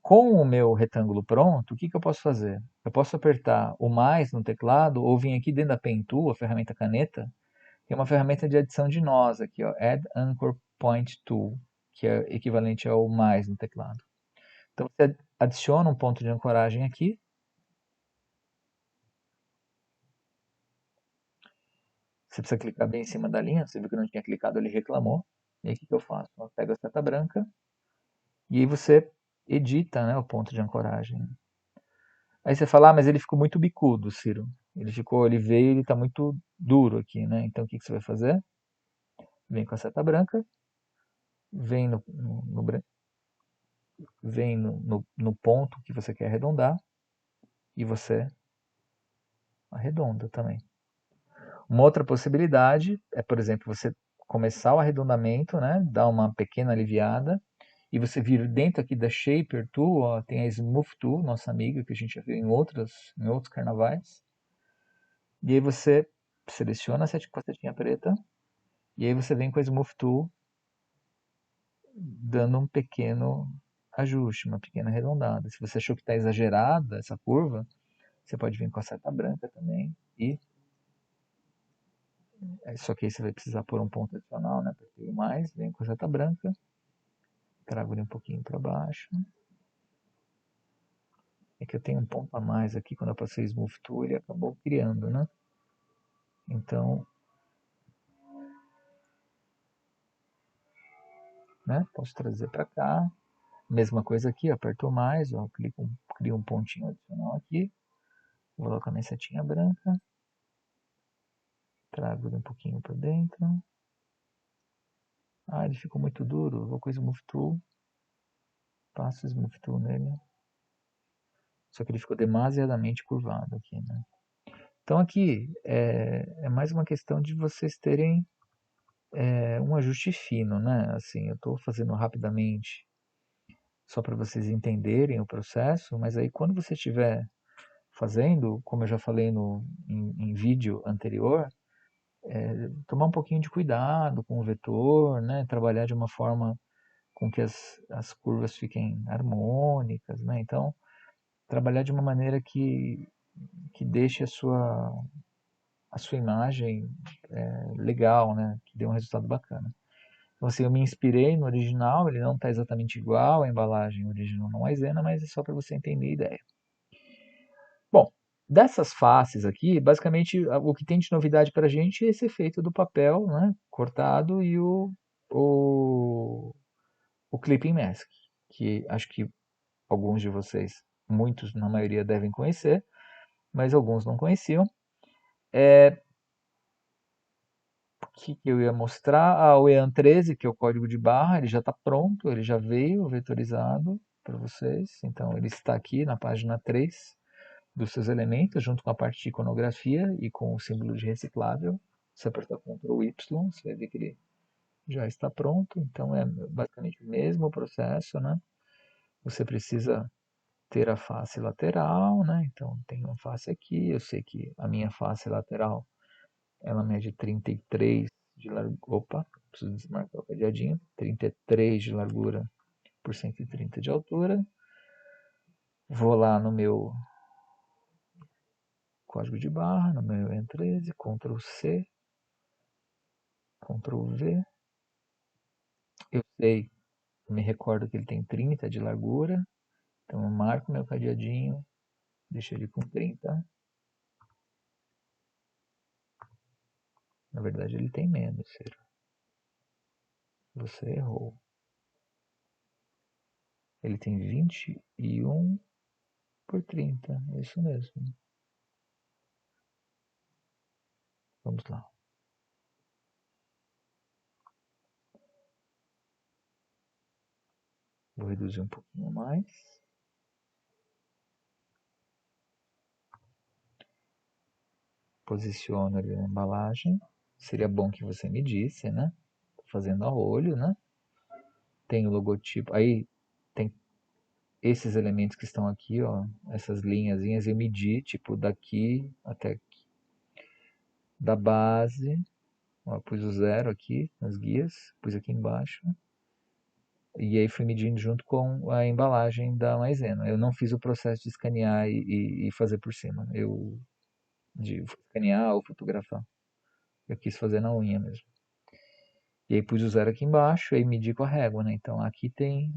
Com o meu retângulo pronto, o que, que eu posso fazer? Eu posso apertar o mais no teclado ou vir aqui dentro da Pen Tool, a ferramenta caneta, tem uma ferramenta de adição de nós aqui, ó, Add Anchor Point Tool, que é equivalente ao mais no teclado. Então você adiciona um ponto de ancoragem aqui. Você precisa clicar bem em cima da linha, você viu que eu não tinha clicado, ele reclamou. E aí o que, que eu faço? Eu pego a seta branca e aí você edita, né, o ponto de ancoragem. Aí você fala, mas ele ficou muito bicudo, Ciro. Ele veio, ele está muito duro aqui, né? Então o que, que você vai fazer? Vem com a seta branca, vem no ponto que você quer arredondar e você arredonda também. Uma outra possibilidade é, por exemplo, você começar o arredondamento, né, dar uma pequena aliviada, e você vir dentro aqui da Shaper Tool, ó, tem a Smooth Tool, nossa amiga, que a gente já viu em outros carnavais. E aí você seleciona com a setinha preta, e aí você vem com a Smooth Tool, dando um pequeno ajuste, uma pequena arredondada. Se você achou que está exagerada essa curva, você pode vir com a seta branca também, e só que aí você vai precisar pôr um ponto adicional, né, para ter mais, vem com a seta branca, trago ele um pouquinho para baixo. É que eu tenho um ponto a mais aqui, quando eu passei Smooth Tool, ele acabou criando, né? Então, né, posso trazer para cá. Mesma coisa aqui, aperto mais, ó, crio um pontinho adicional aqui, vou colocar minha setinha branca, trago ele um pouquinho para dentro. Ah, ele ficou muito duro, vou com o Smooth Tool, passo o Smooth Tool nele. Só que ele ficou demasiadamente curvado aqui, né? Então aqui é mais uma questão de vocês terem um ajuste fino, né? Assim, eu estou fazendo rapidamente só para vocês entenderem o processo, mas aí quando você estiver fazendo, como eu já falei em vídeo anterior, tomar um pouquinho de cuidado com o vetor, né? Trabalhar de uma forma com que as curvas fiquem harmônicas, né? Então, trabalhar de uma maneira que deixe a sua imagem legal, né? Que dê um resultado bacana. Então, assim, eu me inspirei no original, ele não está exatamente igual à embalagem original no Maisena, mas é só para você entender a ideia. Bom, dessas faces aqui, basicamente o que tem de novidade para a gente é esse efeito do papel, né, cortado e o, o clipping mask, que acho que alguns de vocês, muitos na maioria devem conhecer, mas alguns não conheciam. O que eu ia mostrar? O EAN13, que é o código de barra, ele já está pronto, ele já veio vetorizado para vocês. Então ele está aqui na página 3 dos seus elementos, junto com a parte de iconografia e com o símbolo de reciclável. Se apertar Ctrl Y, você vai ver que ele já está pronto. Então é basicamente o mesmo processo, né? Você precisa ter a face lateral, né? Então tem uma face aqui, eu sei que a minha face lateral ela mede 33 de largura. Opa, preciso desmarcar o cadeadinho. 33 de largura por 130 de altura. Vou lá no meu código de barra, no meu EN13, Ctrl C, Ctrl V. Eu sei, me recordo que ele tem 30 de largura. Então eu marco meu cadeadinho, deixo ele com 30. Na verdade ele tem menos, Ciro. Você errou. Ele tem 21 por 30, é isso mesmo. Vamos lá. Vou reduzir um pouquinho mais. Posiciono ele na embalagem. Seria bom que você me disse, né? Tô fazendo a olho, né? Tem o logotipo. Aí tem esses elementos que estão aqui, ó. Essas linhazinhas eu medi, tipo, daqui até aqui. Da base. Ó, pus o 0 aqui nas guias. Pus aqui embaixo. E aí fui medindo junto com a embalagem da maisena. Eu não fiz o processo de escanear e fazer por cima. De escanear ou fotografar. Eu quis fazer na unha mesmo. E aí pus o 0 aqui embaixo, aí medi com a régua, né? Então aqui tem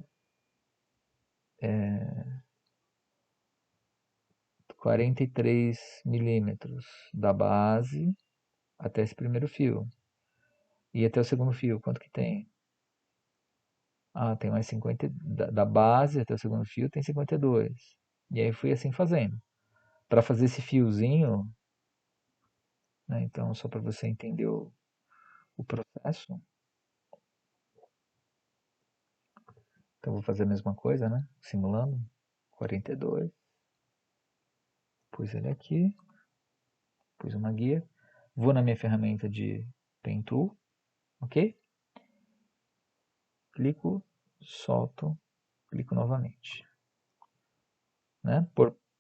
43 milímetros da base até esse primeiro fio. E até o segundo fio, quanto que tem? Ah, tem mais 50, da base até o segundo fio tem 52. E aí fui assim fazendo. Para fazer esse fiozinho, né? Então só para você entender o processo. Então vou fazer a mesma coisa, né? Simulando. 42. Pus ele aqui. Pus uma guia. vou na minha ferramenta de Pen Tool, ok? Clico, solto, clico novamente. Né?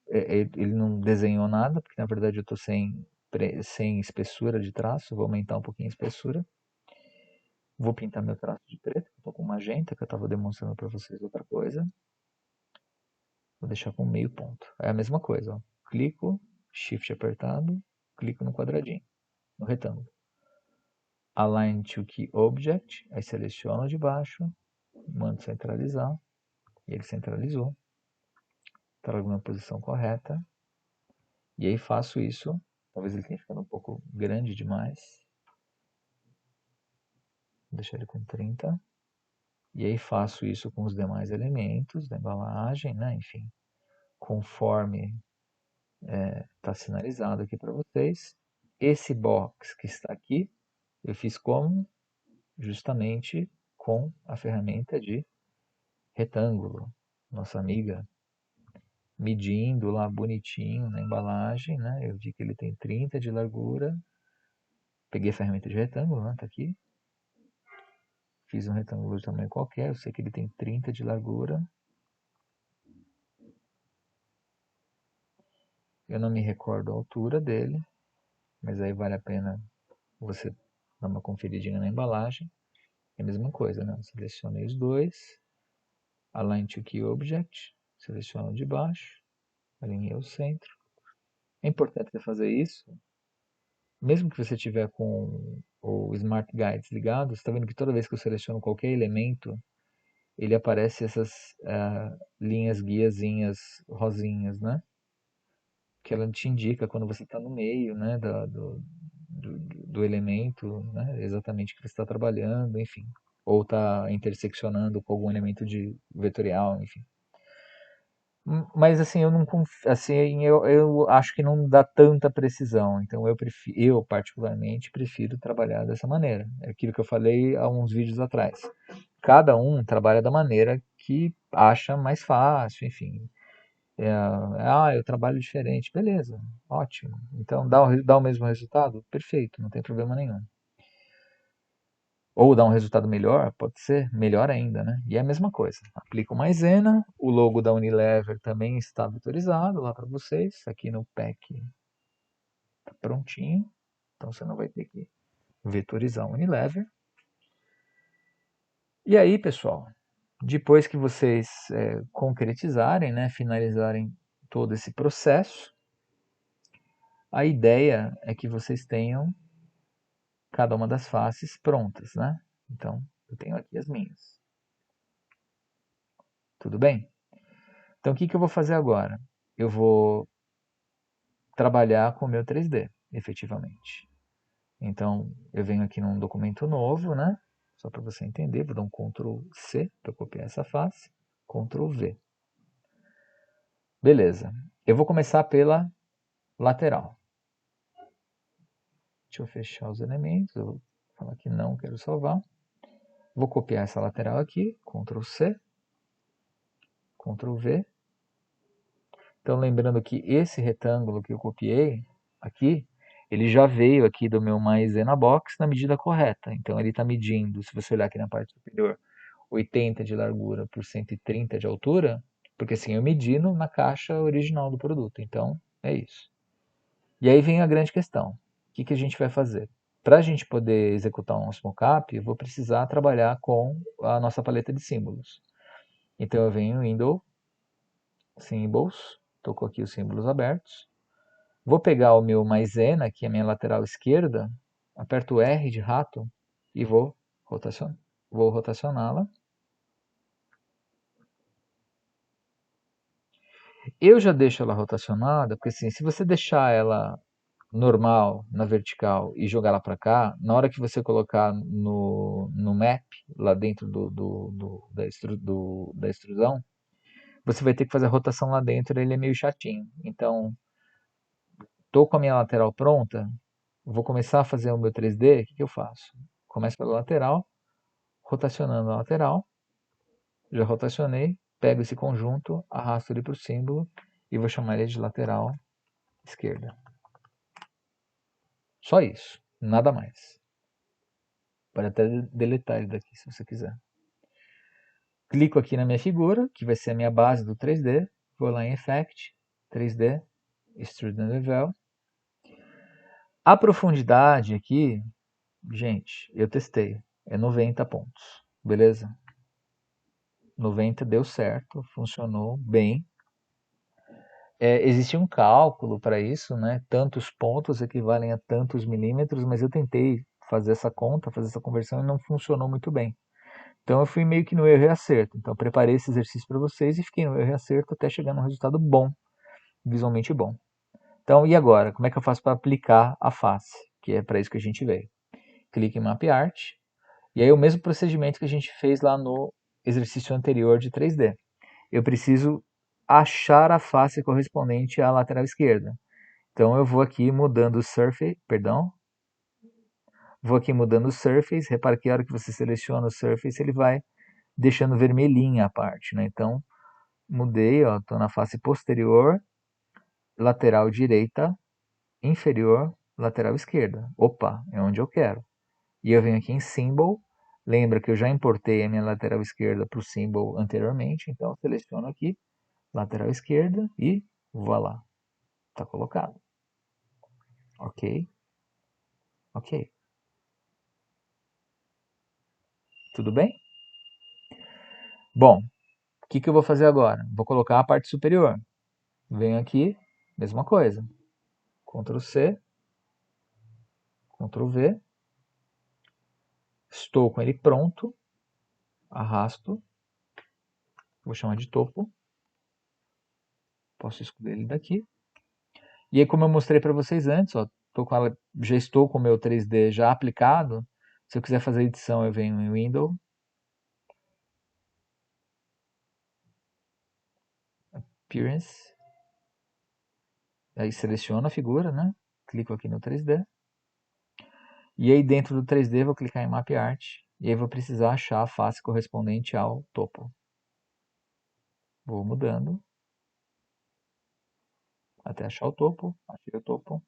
Ele não desenhou nada, porque na verdade eu estou sem espessura de traço, vou aumentar um pouquinho a espessura. Vou pintar meu traço de preto, estou com magenta, que eu estava demonstrando para vocês outra coisa. Vou deixar com meio ponto. É a mesma coisa, ó. Clico, Shift apertado, clico no quadradinho, no retângulo. Align to Key Object, aí seleciono de baixo, mando centralizar, e ele centralizou. Trago na posição correta, e aí faço isso. Talvez ele tenha ficado um pouco grande demais. Vou deixar ele com 30. E aí faço isso com os demais elementos da embalagem, né? Enfim, conforme está sinalizado aqui para vocês. Esse box que está aqui, eu fiz como? Justamente com a ferramenta de retângulo. Nossa amiga medindo lá bonitinho na embalagem, né? Eu vi que ele tem 30 de largura. Peguei a ferramenta de retângulo, né? Tá aqui. Fiz um retângulo de tamanho qualquer, eu sei que ele tem 30 de largura. Eu não me recordo a altura dele, mas aí vale a pena você dar uma conferidinha na embalagem. É a mesma coisa, né? Selecionei os dois, Align to Key Object, seleciono de baixo, alinhei o centro. É importante você fazer isso, mesmo que você tiver com o Smart Guides ligado, você está vendo que toda vez que eu seleciono qualquer elemento, ele aparece essas linhas guiazinhas rosinhas, né? Que ela te indica quando você está no meio, né, do elemento, né, exatamente que você está trabalhando, enfim. Ou está interseccionando com algum elemento de vetorial, enfim. Mas assim, eu não assim, eu acho que não dá tanta precisão. Então eu particularmente prefiro trabalhar dessa maneira. É aquilo que eu falei há uns vídeos atrás. Cada um trabalha da maneira que acha mais fácil, enfim. Eu trabalho diferente. Beleza, ótimo. Então dá o mesmo resultado? Perfeito, não tem problema nenhum. Ou dá um resultado melhor, pode ser melhor ainda, né? E é a mesma coisa. Aplico maisena, o logo da Unilever também está vetorizado lá para vocês, aqui no pack tá prontinho. Então você não vai ter que vetorizar a Unilever. E aí, pessoal, depois que vocês concretizarem, né, finalizarem todo esse processo, a ideia é que vocês tenham cada uma das faces prontas, né? Então, eu tenho aqui as minhas. Tudo bem? Então, o que eu vou fazer agora? Eu vou trabalhar com o meu 3D, efetivamente. Então, eu venho aqui num documento novo, né? Só para você entender, vou dar um Ctrl C para copiar essa face, Ctrl V. Beleza. Eu vou começar pela lateral. Deixa eu fechar os elementos, eu vou falar que não quero salvar. Vou copiar essa lateral aqui, Ctrl C, Ctrl V. Então, lembrando que esse retângulo que eu copiei aqui, ele já veio aqui do meu Maisena Box na medida correta. Então, ele está medindo, se você olhar aqui na parte superior, 80 de largura por 130 de altura, porque assim, eu medi na caixa original do produto. Então, é isso. E aí vem a grande questão. O que a gente vai fazer? Para a gente poder executar um mockup, eu vou precisar trabalhar com a nossa paleta de símbolos. Então, eu venho em Window, Symbols, estou com aqui os símbolos abertos. Vou pegar o meu maisena, que é a minha lateral esquerda, aperto o R de rato e vou rotacioná-la. Eu já deixo ela rotacionada, porque assim, se você deixar ela normal, na vertical, e jogar ela para cá, na hora que você colocar no map, lá dentro da extrusão, você vai ter que fazer a rotação lá dentro, ele é meio chatinho. Então, estou com a minha lateral pronta, vou começar a fazer o meu 3D, o que eu faço? Começo pela lateral, rotacionando a lateral, já rotacionei, pego esse conjunto, arrasto ele para o símbolo e vou chamar ele de lateral esquerda. Só isso, nada mais. Pode até deletar ele daqui se você quiser. Clico aqui na minha figura, que vai ser a minha base do 3D. Vou lá em Effect, 3D, Extrude and Bevel. A profundidade aqui, gente, eu testei, é 90 pontos, beleza? 90 deu certo, funcionou bem. Existe um cálculo para isso, né? Tantos pontos equivalem a tantos milímetros, mas eu tentei fazer essa conta, fazer essa conversão e não funcionou muito bem. Então eu fui meio que no erro e acerto. Então eu preparei esse exercício para vocês e fiquei no erro e acerto até chegar num resultado bom, visualmente bom. Então, e agora? Como é que eu faço para aplicar a face? Que é para isso que a gente veio. Clique em Map Art. E aí o mesmo procedimento que a gente fez lá no exercício anterior de 3D. Eu preciso achar a face correspondente à lateral esquerda. Então eu vou aqui mudando o Surface, vou aqui mudando o Surface, repara que a hora que você seleciona o Surface, ele vai deixando vermelhinha a parte, né? Então, mudei, ó, tô na face posterior, lateral direita, inferior, lateral esquerda. Opa, é onde eu quero. E eu venho aqui em Symbol, lembra que eu já importei a minha lateral esquerda para o Symbol anteriormente, então eu seleciono aqui, lateral esquerda e vou lá. Tá colocado. Ok, ok. Tudo bem? Bom, o que eu vou fazer agora? Vou colocar a parte superior. Venho aqui, mesma coisa. Ctrl C, Ctrl V. Estou com ele pronto. Arrasto. Vou chamar de topo. Posso escolher ele daqui. E aí, como eu mostrei para vocês antes, ó, já estou com o meu 3D já aplicado. Se eu quiser fazer edição, eu venho em Window. Appearance. Aí seleciono a figura, né? Clico aqui no 3D. E aí dentro do 3D vou clicar em Map Art. E aí vou precisar achar a face correspondente ao topo. Vou mudando. Até achar o topo. Achei o topo.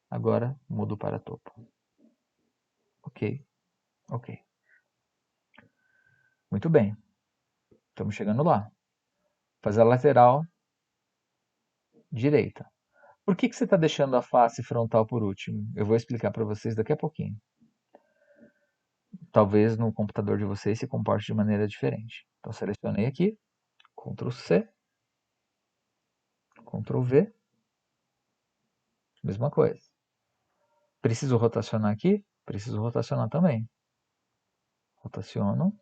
Agora mudo para topo. Ok. Ok. Muito bem. Estamos chegando lá. Fazer a lateral direita. Por que você está deixando a face frontal por último? Eu vou explicar para vocês daqui a pouquinho. Talvez no computador de vocês se comporte de maneira diferente. Então selecionei aqui, Ctrl C, Ctrl V, mesma coisa. Preciso rotacionar aqui? Preciso rotacionar também. Rotaciono.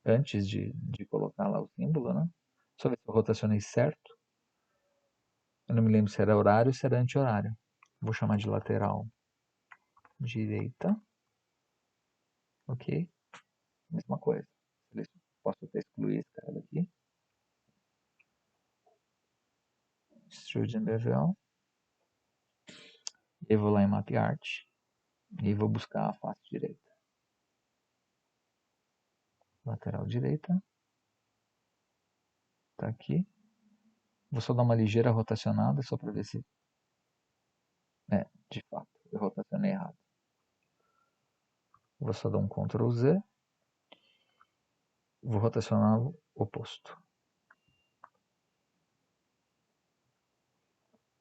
Antes de colocar lá o símbolo, né? Só ver se eu rotacionei certo. Eu não me lembro se era horário ou se era anti-horário. Vou chamar de lateral direita. Ok. Mesma coisa. Posso até excluir esse cara daqui. Extrude and Bevel. Eu vou lá em Map Art. E vou buscar a face direita. Lateral direita. Tá aqui. Vou só dar uma ligeira rotacionada, só para ver se... de fato, eu rotacionei errado. Vou só dar um Ctrl Z. Vou rotacionar o oposto.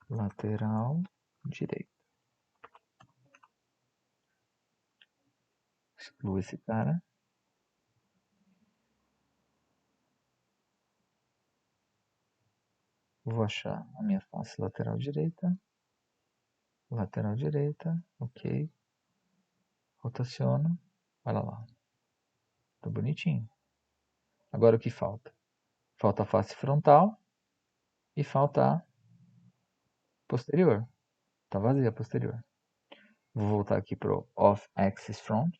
Lateral direita. Excluo esse cara. Vou achar a minha face lateral direita. Lateral direita. Ok. Rotaciono. Olha lá. Tá bonitinho. Agora o que falta? Falta a face frontal e falta a posterior. Tá vazia a posterior. Vou voltar aqui pro Off-Axis Front.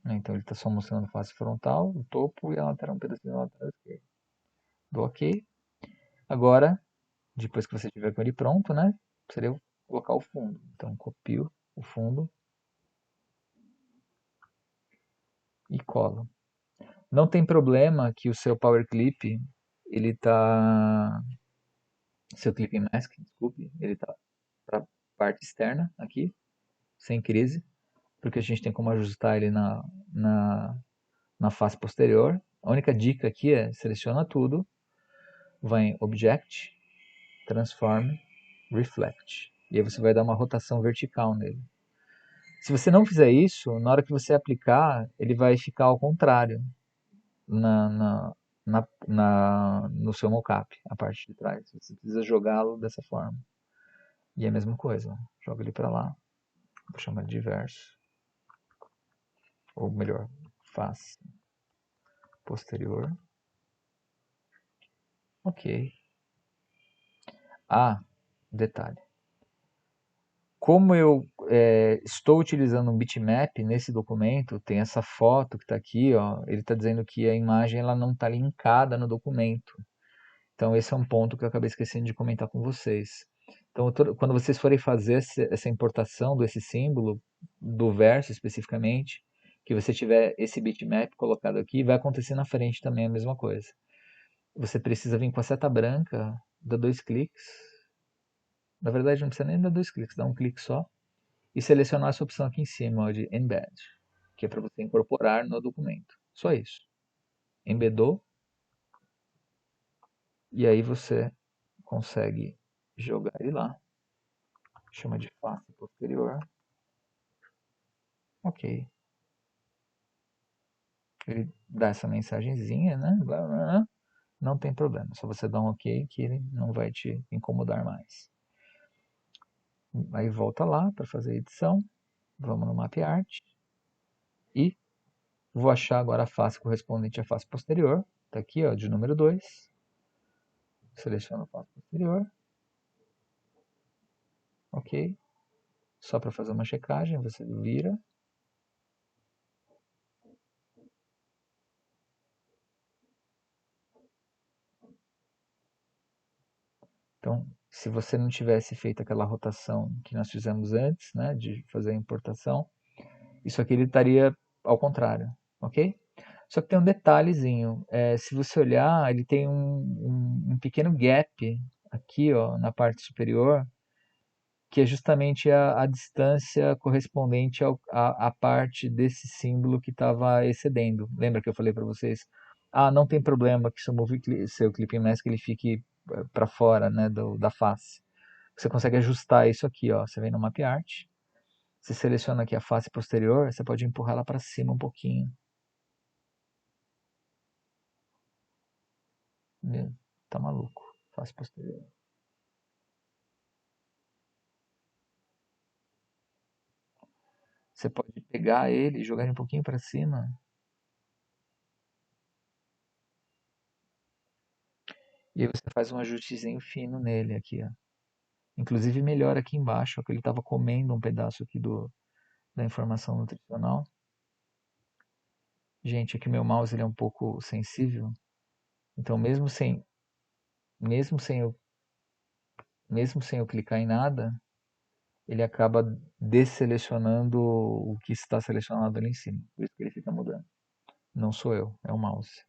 Então ele está só mostrando a face frontal, o topo e a lateral, um pedacinho da lateral esquerda. Dou OK. Agora, depois que você tiver com ele pronto, né? Seria colocar o fundo. Então copio o fundo e colo. Não tem problema que o seu Power Clip ele tá, seu clipping mask, desculpe, ele tá para a parte externa aqui, sem crise, porque a gente tem como ajustar ele na face posterior. A única dica aqui é seleciona tudo, vai em Object, Transform, Reflect. E aí você vai dar uma rotação vertical nele. Se você não fizer isso, na hora que você aplicar, ele vai ficar ao contrário no seu mockup, a parte de trás. Você precisa jogá-lo dessa forma. E é a mesma coisa. Joga ele para lá. Vou chamar de verso. Ou melhor, face posterior. Ok. Ah, detalhe. Como eu estou utilizando um bitmap nesse documento, tem essa foto que está aqui, ó, ele está dizendo que a imagem ela não está linkada no documento. Então esse é um ponto que eu acabei esquecendo de comentar com vocês. Então quando vocês forem fazer essa importação desse símbolo, do verso especificamente, que você tiver esse bitmap colocado aqui, vai acontecer na frente também a mesma coisa. Você precisa vir com a seta branca, dá 2 cliques. Na verdade não precisa nem dar 2 cliques, dá um clique só e selecionar essa opção aqui em cima, ó, de Embed, que é para você incorporar no documento. Só isso. Embedou, e aí você consegue jogar ele lá. Chama de face posterior. Ok. Ele dá essa mensagenzinha, né? Blá, blá, blá. Não tem problema. Só você dá um ok que ele não vai te incomodar mais. Aí volta lá para fazer a edição. Vamos no Map Art. E vou achar agora a face correspondente à face posterior. Está aqui, ó, de número 2. Seleciono a face posterior. Ok. Só para fazer uma checagem, você vira. Então, se você não tivesse feito aquela rotação que nós fizemos antes, né, de fazer a importação, isso aqui ele estaria ao contrário, ok? Só que tem um detalhezinho. Se você olhar, ele tem um pequeno gap aqui, ó, na parte superior, que é justamente a distância correspondente à parte desse símbolo que estava excedendo. Lembra que eu falei para vocês? Ah, não tem problema que seu clipping mask ele fique para fora, né, da face. Você consegue ajustar isso aqui, ó. Você vem no Map Art, você seleciona aqui a face posterior, você pode empurrar ela para cima um pouquinho. Meu, tá maluco. Face posterior. Você pode pegar ele e jogar ele um pouquinho para cima. E aí você faz um ajustezinho fino nele aqui, ó. Inclusive melhor aqui embaixo, ó, que ele estava comendo um pedaço aqui da informação nutricional. Gente, aqui meu mouse ele é um pouco sensível. Então mesmo sem eu, mesmo sem eu clicar em nada, ele acaba desselecionando o que está selecionado ali em cima. Por isso que ele fica mudando. Não sou eu, é o mouse.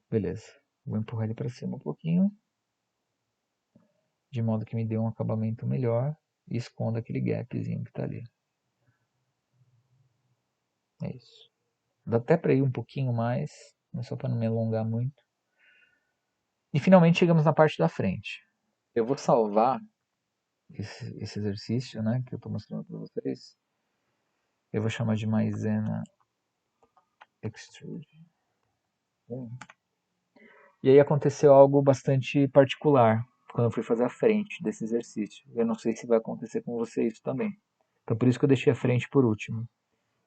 Beleza. Vou empurrar ele para cima um pouquinho, de modo que me dê um acabamento melhor e esconda aquele gapzinho que está ali. É isso. Dá até para ir um pouquinho mais, mas só para não me alongar muito. E finalmente chegamos na parte da frente. Eu vou salvar esse exercício, né, que eu estou mostrando para vocês. Eu vou chamar de Maizena Extrude 1. E aí aconteceu algo bastante particular quando eu fui fazer a frente desse exercício. Eu não sei se vai acontecer com você isso também. Então por isso que eu deixei a frente por último.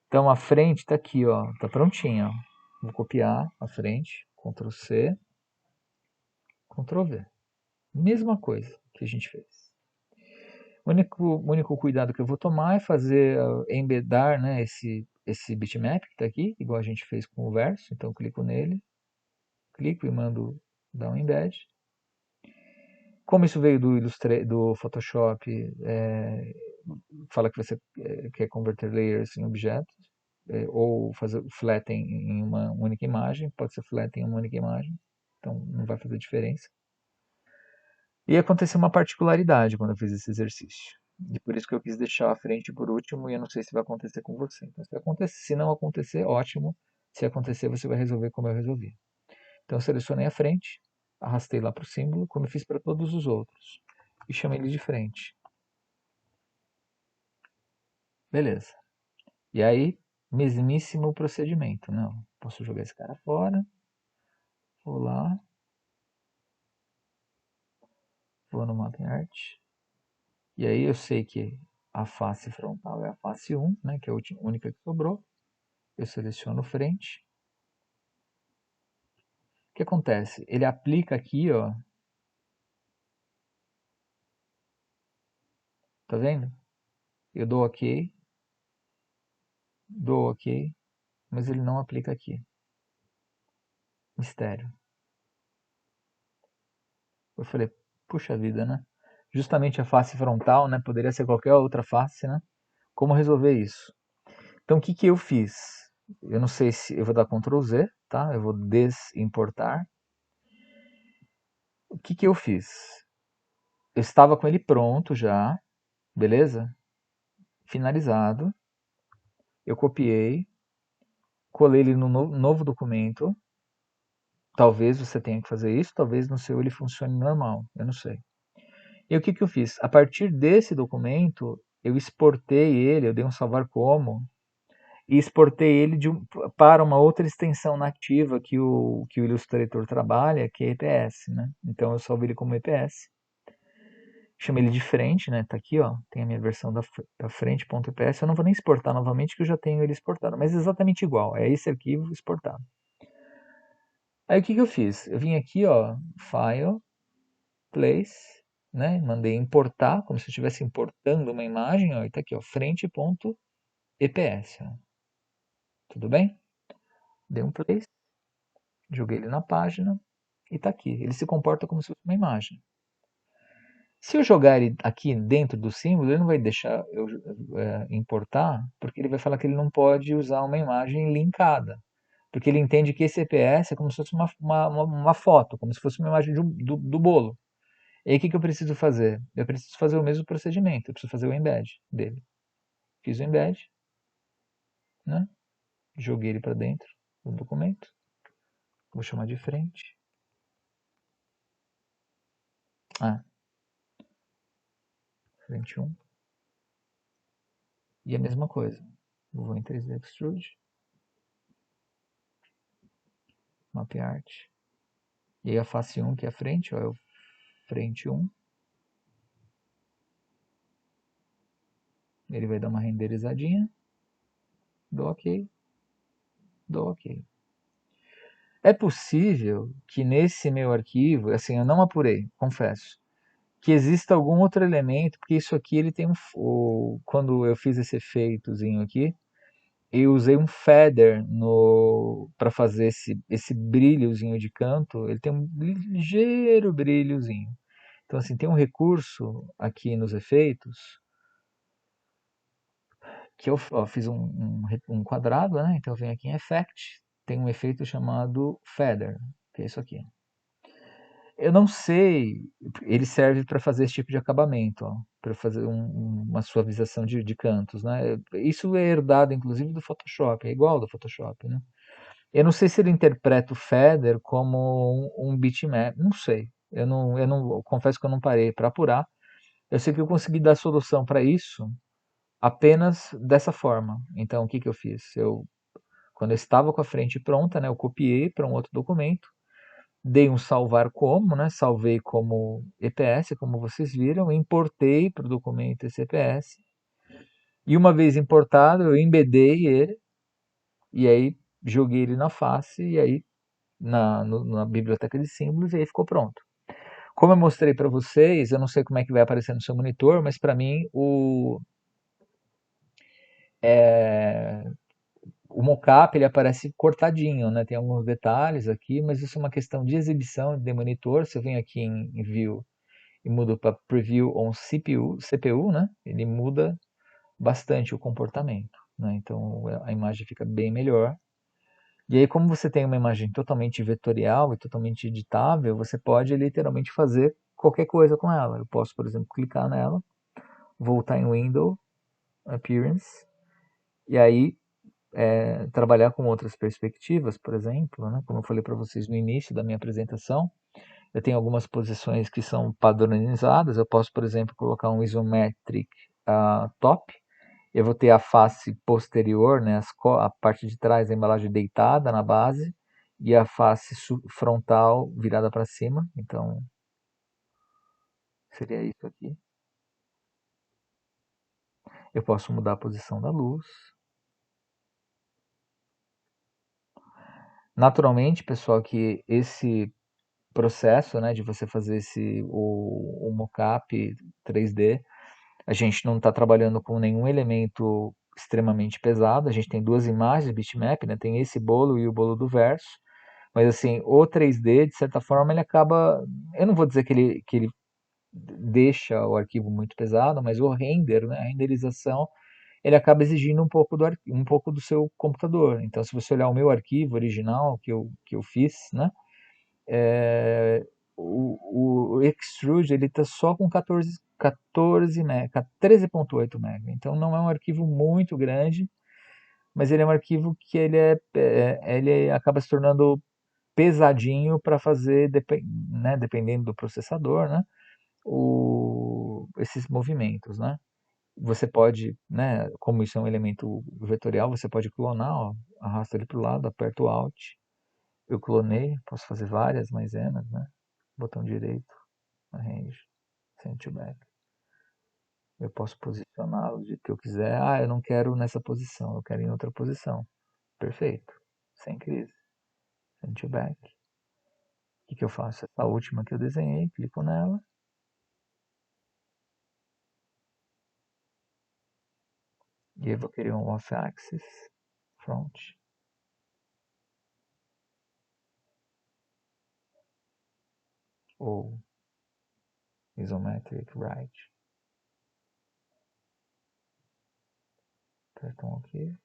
Então a frente está aqui, ó, tá prontinha. Ó. Vou copiar a frente, Ctrl C, Ctrl V. Mesma coisa que a gente fez. O único cuidado que eu vou tomar é fazer, embedar, né, esse bitmap que está aqui, igual a gente fez com o verso. Então eu clico nele, clico e mando dar um embed. Como isso veio do Photoshop, fala que você quer converter layers em objetos, ou fazer flat em uma única imagem, pode ser flat em uma única imagem, então não vai fazer diferença. E aconteceu uma particularidade quando eu fiz esse exercício. E por isso que eu quis deixar a frente por último, e eu não sei se vai acontecer com você. Então, se não acontecer, ótimo. Se acontecer, você vai resolver como eu resolvi. Então, eu selecionei a frente, arrastei lá para o símbolo, como eu fiz para todos os outros, e chamei ele de frente. Beleza. E aí, mesmíssimo procedimento. Não, posso jogar esse cara fora. Vou lá. Vou no Mapping Art. E aí eu sei que a face frontal é a face 1, né, que é a única que sobrou. Eu seleciono frente. O que acontece? Ele aplica aqui, ó. Tá vendo? Eu dou OK. Dou OK. Mas ele não aplica aqui. Mistério. Eu falei, puxa vida, né? Justamente a face frontal, né? Poderia ser qualquer outra face, né? Como resolver isso? Então, o que que eu fiz? Eu não sei se eu vou dar Ctrl Z, tá? Eu vou desimportar. O que que eu fiz? Eu estava com ele pronto já, beleza? Finalizado. Eu copiei, colei ele no novo documento. Talvez você tenha que fazer isso, talvez no seu ele funcione normal, eu não sei. E o que que eu fiz? A partir desse documento, eu exportei ele, eu dei um salvar como, e exportei ele para uma outra extensão nativa que o Illustrator trabalha, que é EPS, né? Então eu salvei ele como EPS. Chamei ele de frente, né? Tá aqui, ó. Tem a minha versão da frente.ps. Eu não vou nem exportar novamente, que eu já tenho ele exportado. Mas é exatamente igual. É esse arquivo exportado. Aí o que que eu fiz? Eu vim aqui, ó. File, Place, né? Mandei importar, como se eu estivesse importando uma imagem, ó. E tá aqui, ó. Frente.eps. Tudo bem? Dei um place, joguei ele na página e tá aqui. Ele se comporta como se fosse uma imagem. Se eu jogar ele aqui dentro do símbolo, ele não vai deixar eu importar, porque ele vai falar que ele não pode usar uma imagem linkada. Porque ele entende que esse EPS é como se fosse uma foto, como se fosse uma imagem do bolo. E aí o que que eu preciso fazer? Eu preciso fazer o mesmo procedimento, eu preciso fazer o embed dele. Fiz o embed, né? Joguei ele para dentro do documento. Vou chamar de frente. Frente 1. E a mesma coisa. Vou em 3D Extrude. Map Art. E aí a face 1, que é a frente, ó, é o frente 1. Ele vai dar uma renderizadinha. Dou OK. Dou OK. É possível que nesse meu arquivo, assim, eu não apurei, confesso, que exista algum outro elemento, porque isso aqui ele tem quando eu fiz esse efeitozinho aqui, eu usei um feather para fazer esse brilhozinho de canto, ele tem um ligeiro brilhozinho. Então, assim, tem um recurso aqui nos efeitos, que eu fiz um quadrado, né? Então eu venho aqui em Effect, tem um efeito chamado Feather, que é isso aqui. Eu não sei, ele serve para fazer esse tipo de acabamento, para fazer uma suavização de cantos, né? Isso é herdado, inclusive, do Photoshop, é igual do Photoshop, né? Eu não sei se ele interpreta o Feather como um bitmap, não sei. Eu confesso que eu não parei para apurar. Eu sei que eu consegui dar solução para isso apenas dessa forma. Então, o que que eu fiz? Quando eu estava com a frente pronta, né, eu copiei para um outro documento, dei um salvar como, né, salvei como EPS, como vocês viram, importei para o documento esse EPS, e uma vez importado, eu embedei ele, e aí joguei ele na face, e aí na biblioteca de símbolos, e aí ficou pronto. Como eu mostrei para vocês, eu não sei como é que vai aparecer no seu monitor, mas para mim o mockup ele aparece cortadinho, né? Tem alguns detalhes aqui, mas isso é uma questão de exibição de monitor. Se eu venho aqui em View e mudo para Preview on CPU, né? Ele muda bastante o comportamento, né? Então a imagem fica bem melhor. E aí, como você tem uma imagem totalmente vetorial e totalmente editável, você pode literalmente fazer qualquer coisa com ela. Eu posso, por exemplo, clicar nela, voltar em Window, Appearance, e aí trabalhar com outras perspectivas, por exemplo, né? Como eu falei para vocês no início da minha apresentação, eu tenho algumas posições que são padronizadas. Eu posso, por exemplo, colocar um Isometric Top. Eu vou ter a face posterior, né, a parte de trás da embalagem deitada na base e a face frontal virada para cima. Então, seria isso aqui. Eu posso mudar a posição da luz. Naturalmente, pessoal, que esse processo, né, de você fazer o mockup 3D, a gente não está trabalhando com nenhum elemento extremamente pesado. A gente tem duas imagens bitmap, né, tem esse bolo e o bolo do verso. Mas assim, o 3D, de certa forma, ele acaba. Eu não vou dizer que ele deixa o arquivo muito pesado, mas o render, né, a renderização, ele acaba exigindo um pouco do seu computador. Então, se você olhar o meu arquivo original que eu fiz, né, é, o Extrude ele está só com 14 MB, 13.8 MB. Então, não é um arquivo muito grande, mas ele é um arquivo que ele acaba se tornando pesadinho para fazer, né, dependendo do processador, né, esses movimentos, né. Você pode, né, como isso é um elemento vetorial, você pode clonar, ó, arrasta ele para o lado, aperta o Alt, eu clonei, posso fazer várias maisenas, né, botão direito, arrange, send to back. Eu posso posicioná-lo do jeito que eu quiser. Eu não quero nessa posição, eu quero em outra posição. Perfeito, sem crise, send to back. O que eu faço? Essa última que eu desenhei, clico nela. E aí eu vou querer um off-axis, front. Ou isometric right. Aperta um OK.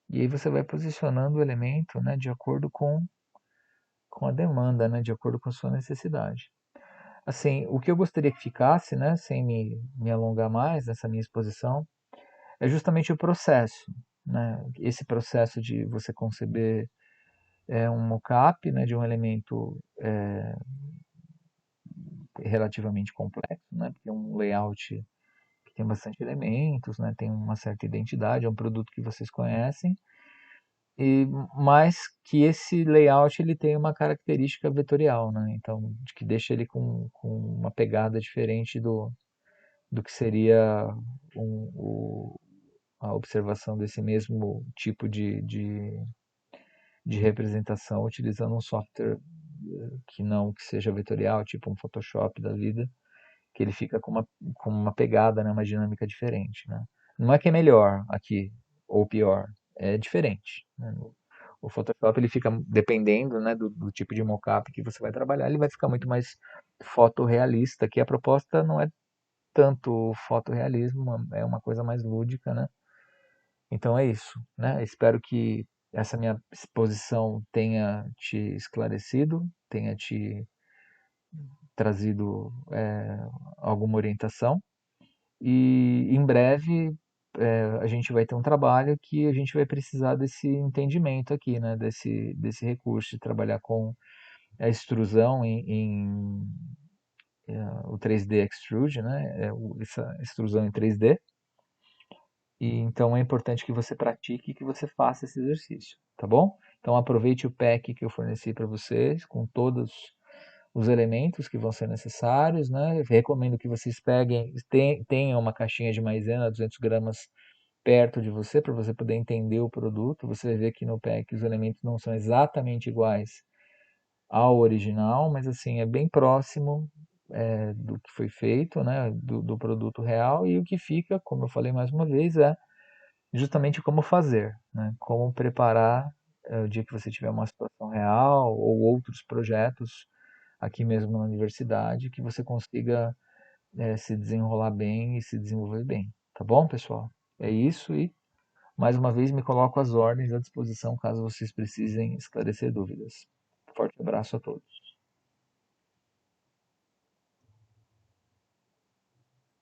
E aí você vai posicionando o elemento, né, de acordo com a demanda, né, de acordo com a sua necessidade. Assim, o que eu gostaria que ficasse, né, sem me alongar mais nessa minha exposição, é justamente o processo, né? Esse processo de você conceber um mockup, né, de um elemento relativamente complexo, né? Porque é um layout que tem bastante elementos, né? Tem uma certa identidade, é um produto que vocês conhecem, e mais que esse layout ele tem uma característica vetorial, né? Então, de que deixa ele com uma pegada diferente do que seria a observação desse mesmo tipo de representação utilizando um software que seja vetorial, tipo um Photoshop da vida, que ele fica com uma pegada, né, uma dinâmica diferente, né? Não é que é melhor aqui ou pior, é diferente, né? O Photoshop ele fica dependendo, né, do tipo de mockup que você vai trabalhar, ele vai ficar muito mais fotorrealista, que a proposta não é tanto fotorrealismo, é uma coisa mais lúdica, né? Então é isso, né? Espero que essa minha exposição tenha te esclarecido, tenha te trazido alguma orientação. E em breve a gente vai ter um trabalho que a gente vai precisar desse entendimento aqui, né? Desse recurso de trabalhar com a extrusão o 3D Extrude, né? Essa extrusão em 3D. E então é importante que você pratique e que você faça esse exercício, tá bom? Então aproveite o pack que eu forneci para vocês, com todos os elementos que vão ser necessários, né? Recomendo que vocês tenham uma caixinha de maisena 200 gramas perto de você, para você poder entender o produto. Você vai ver que no pack os elementos não são exatamente iguais ao original, mas assim, é bem próximo do que foi feito, né? Do produto real, e o que fica, como eu falei mais uma vez, é justamente como fazer, né? Como preparar o dia que você tiver uma situação real ou outros projetos aqui mesmo na universidade, que você consiga se desenrolar bem e se desenvolver bem. Tá bom, pessoal? É isso e, mais uma vez, me coloco às ordens à disposição caso vocês precisem esclarecer dúvidas. Forte abraço a todos.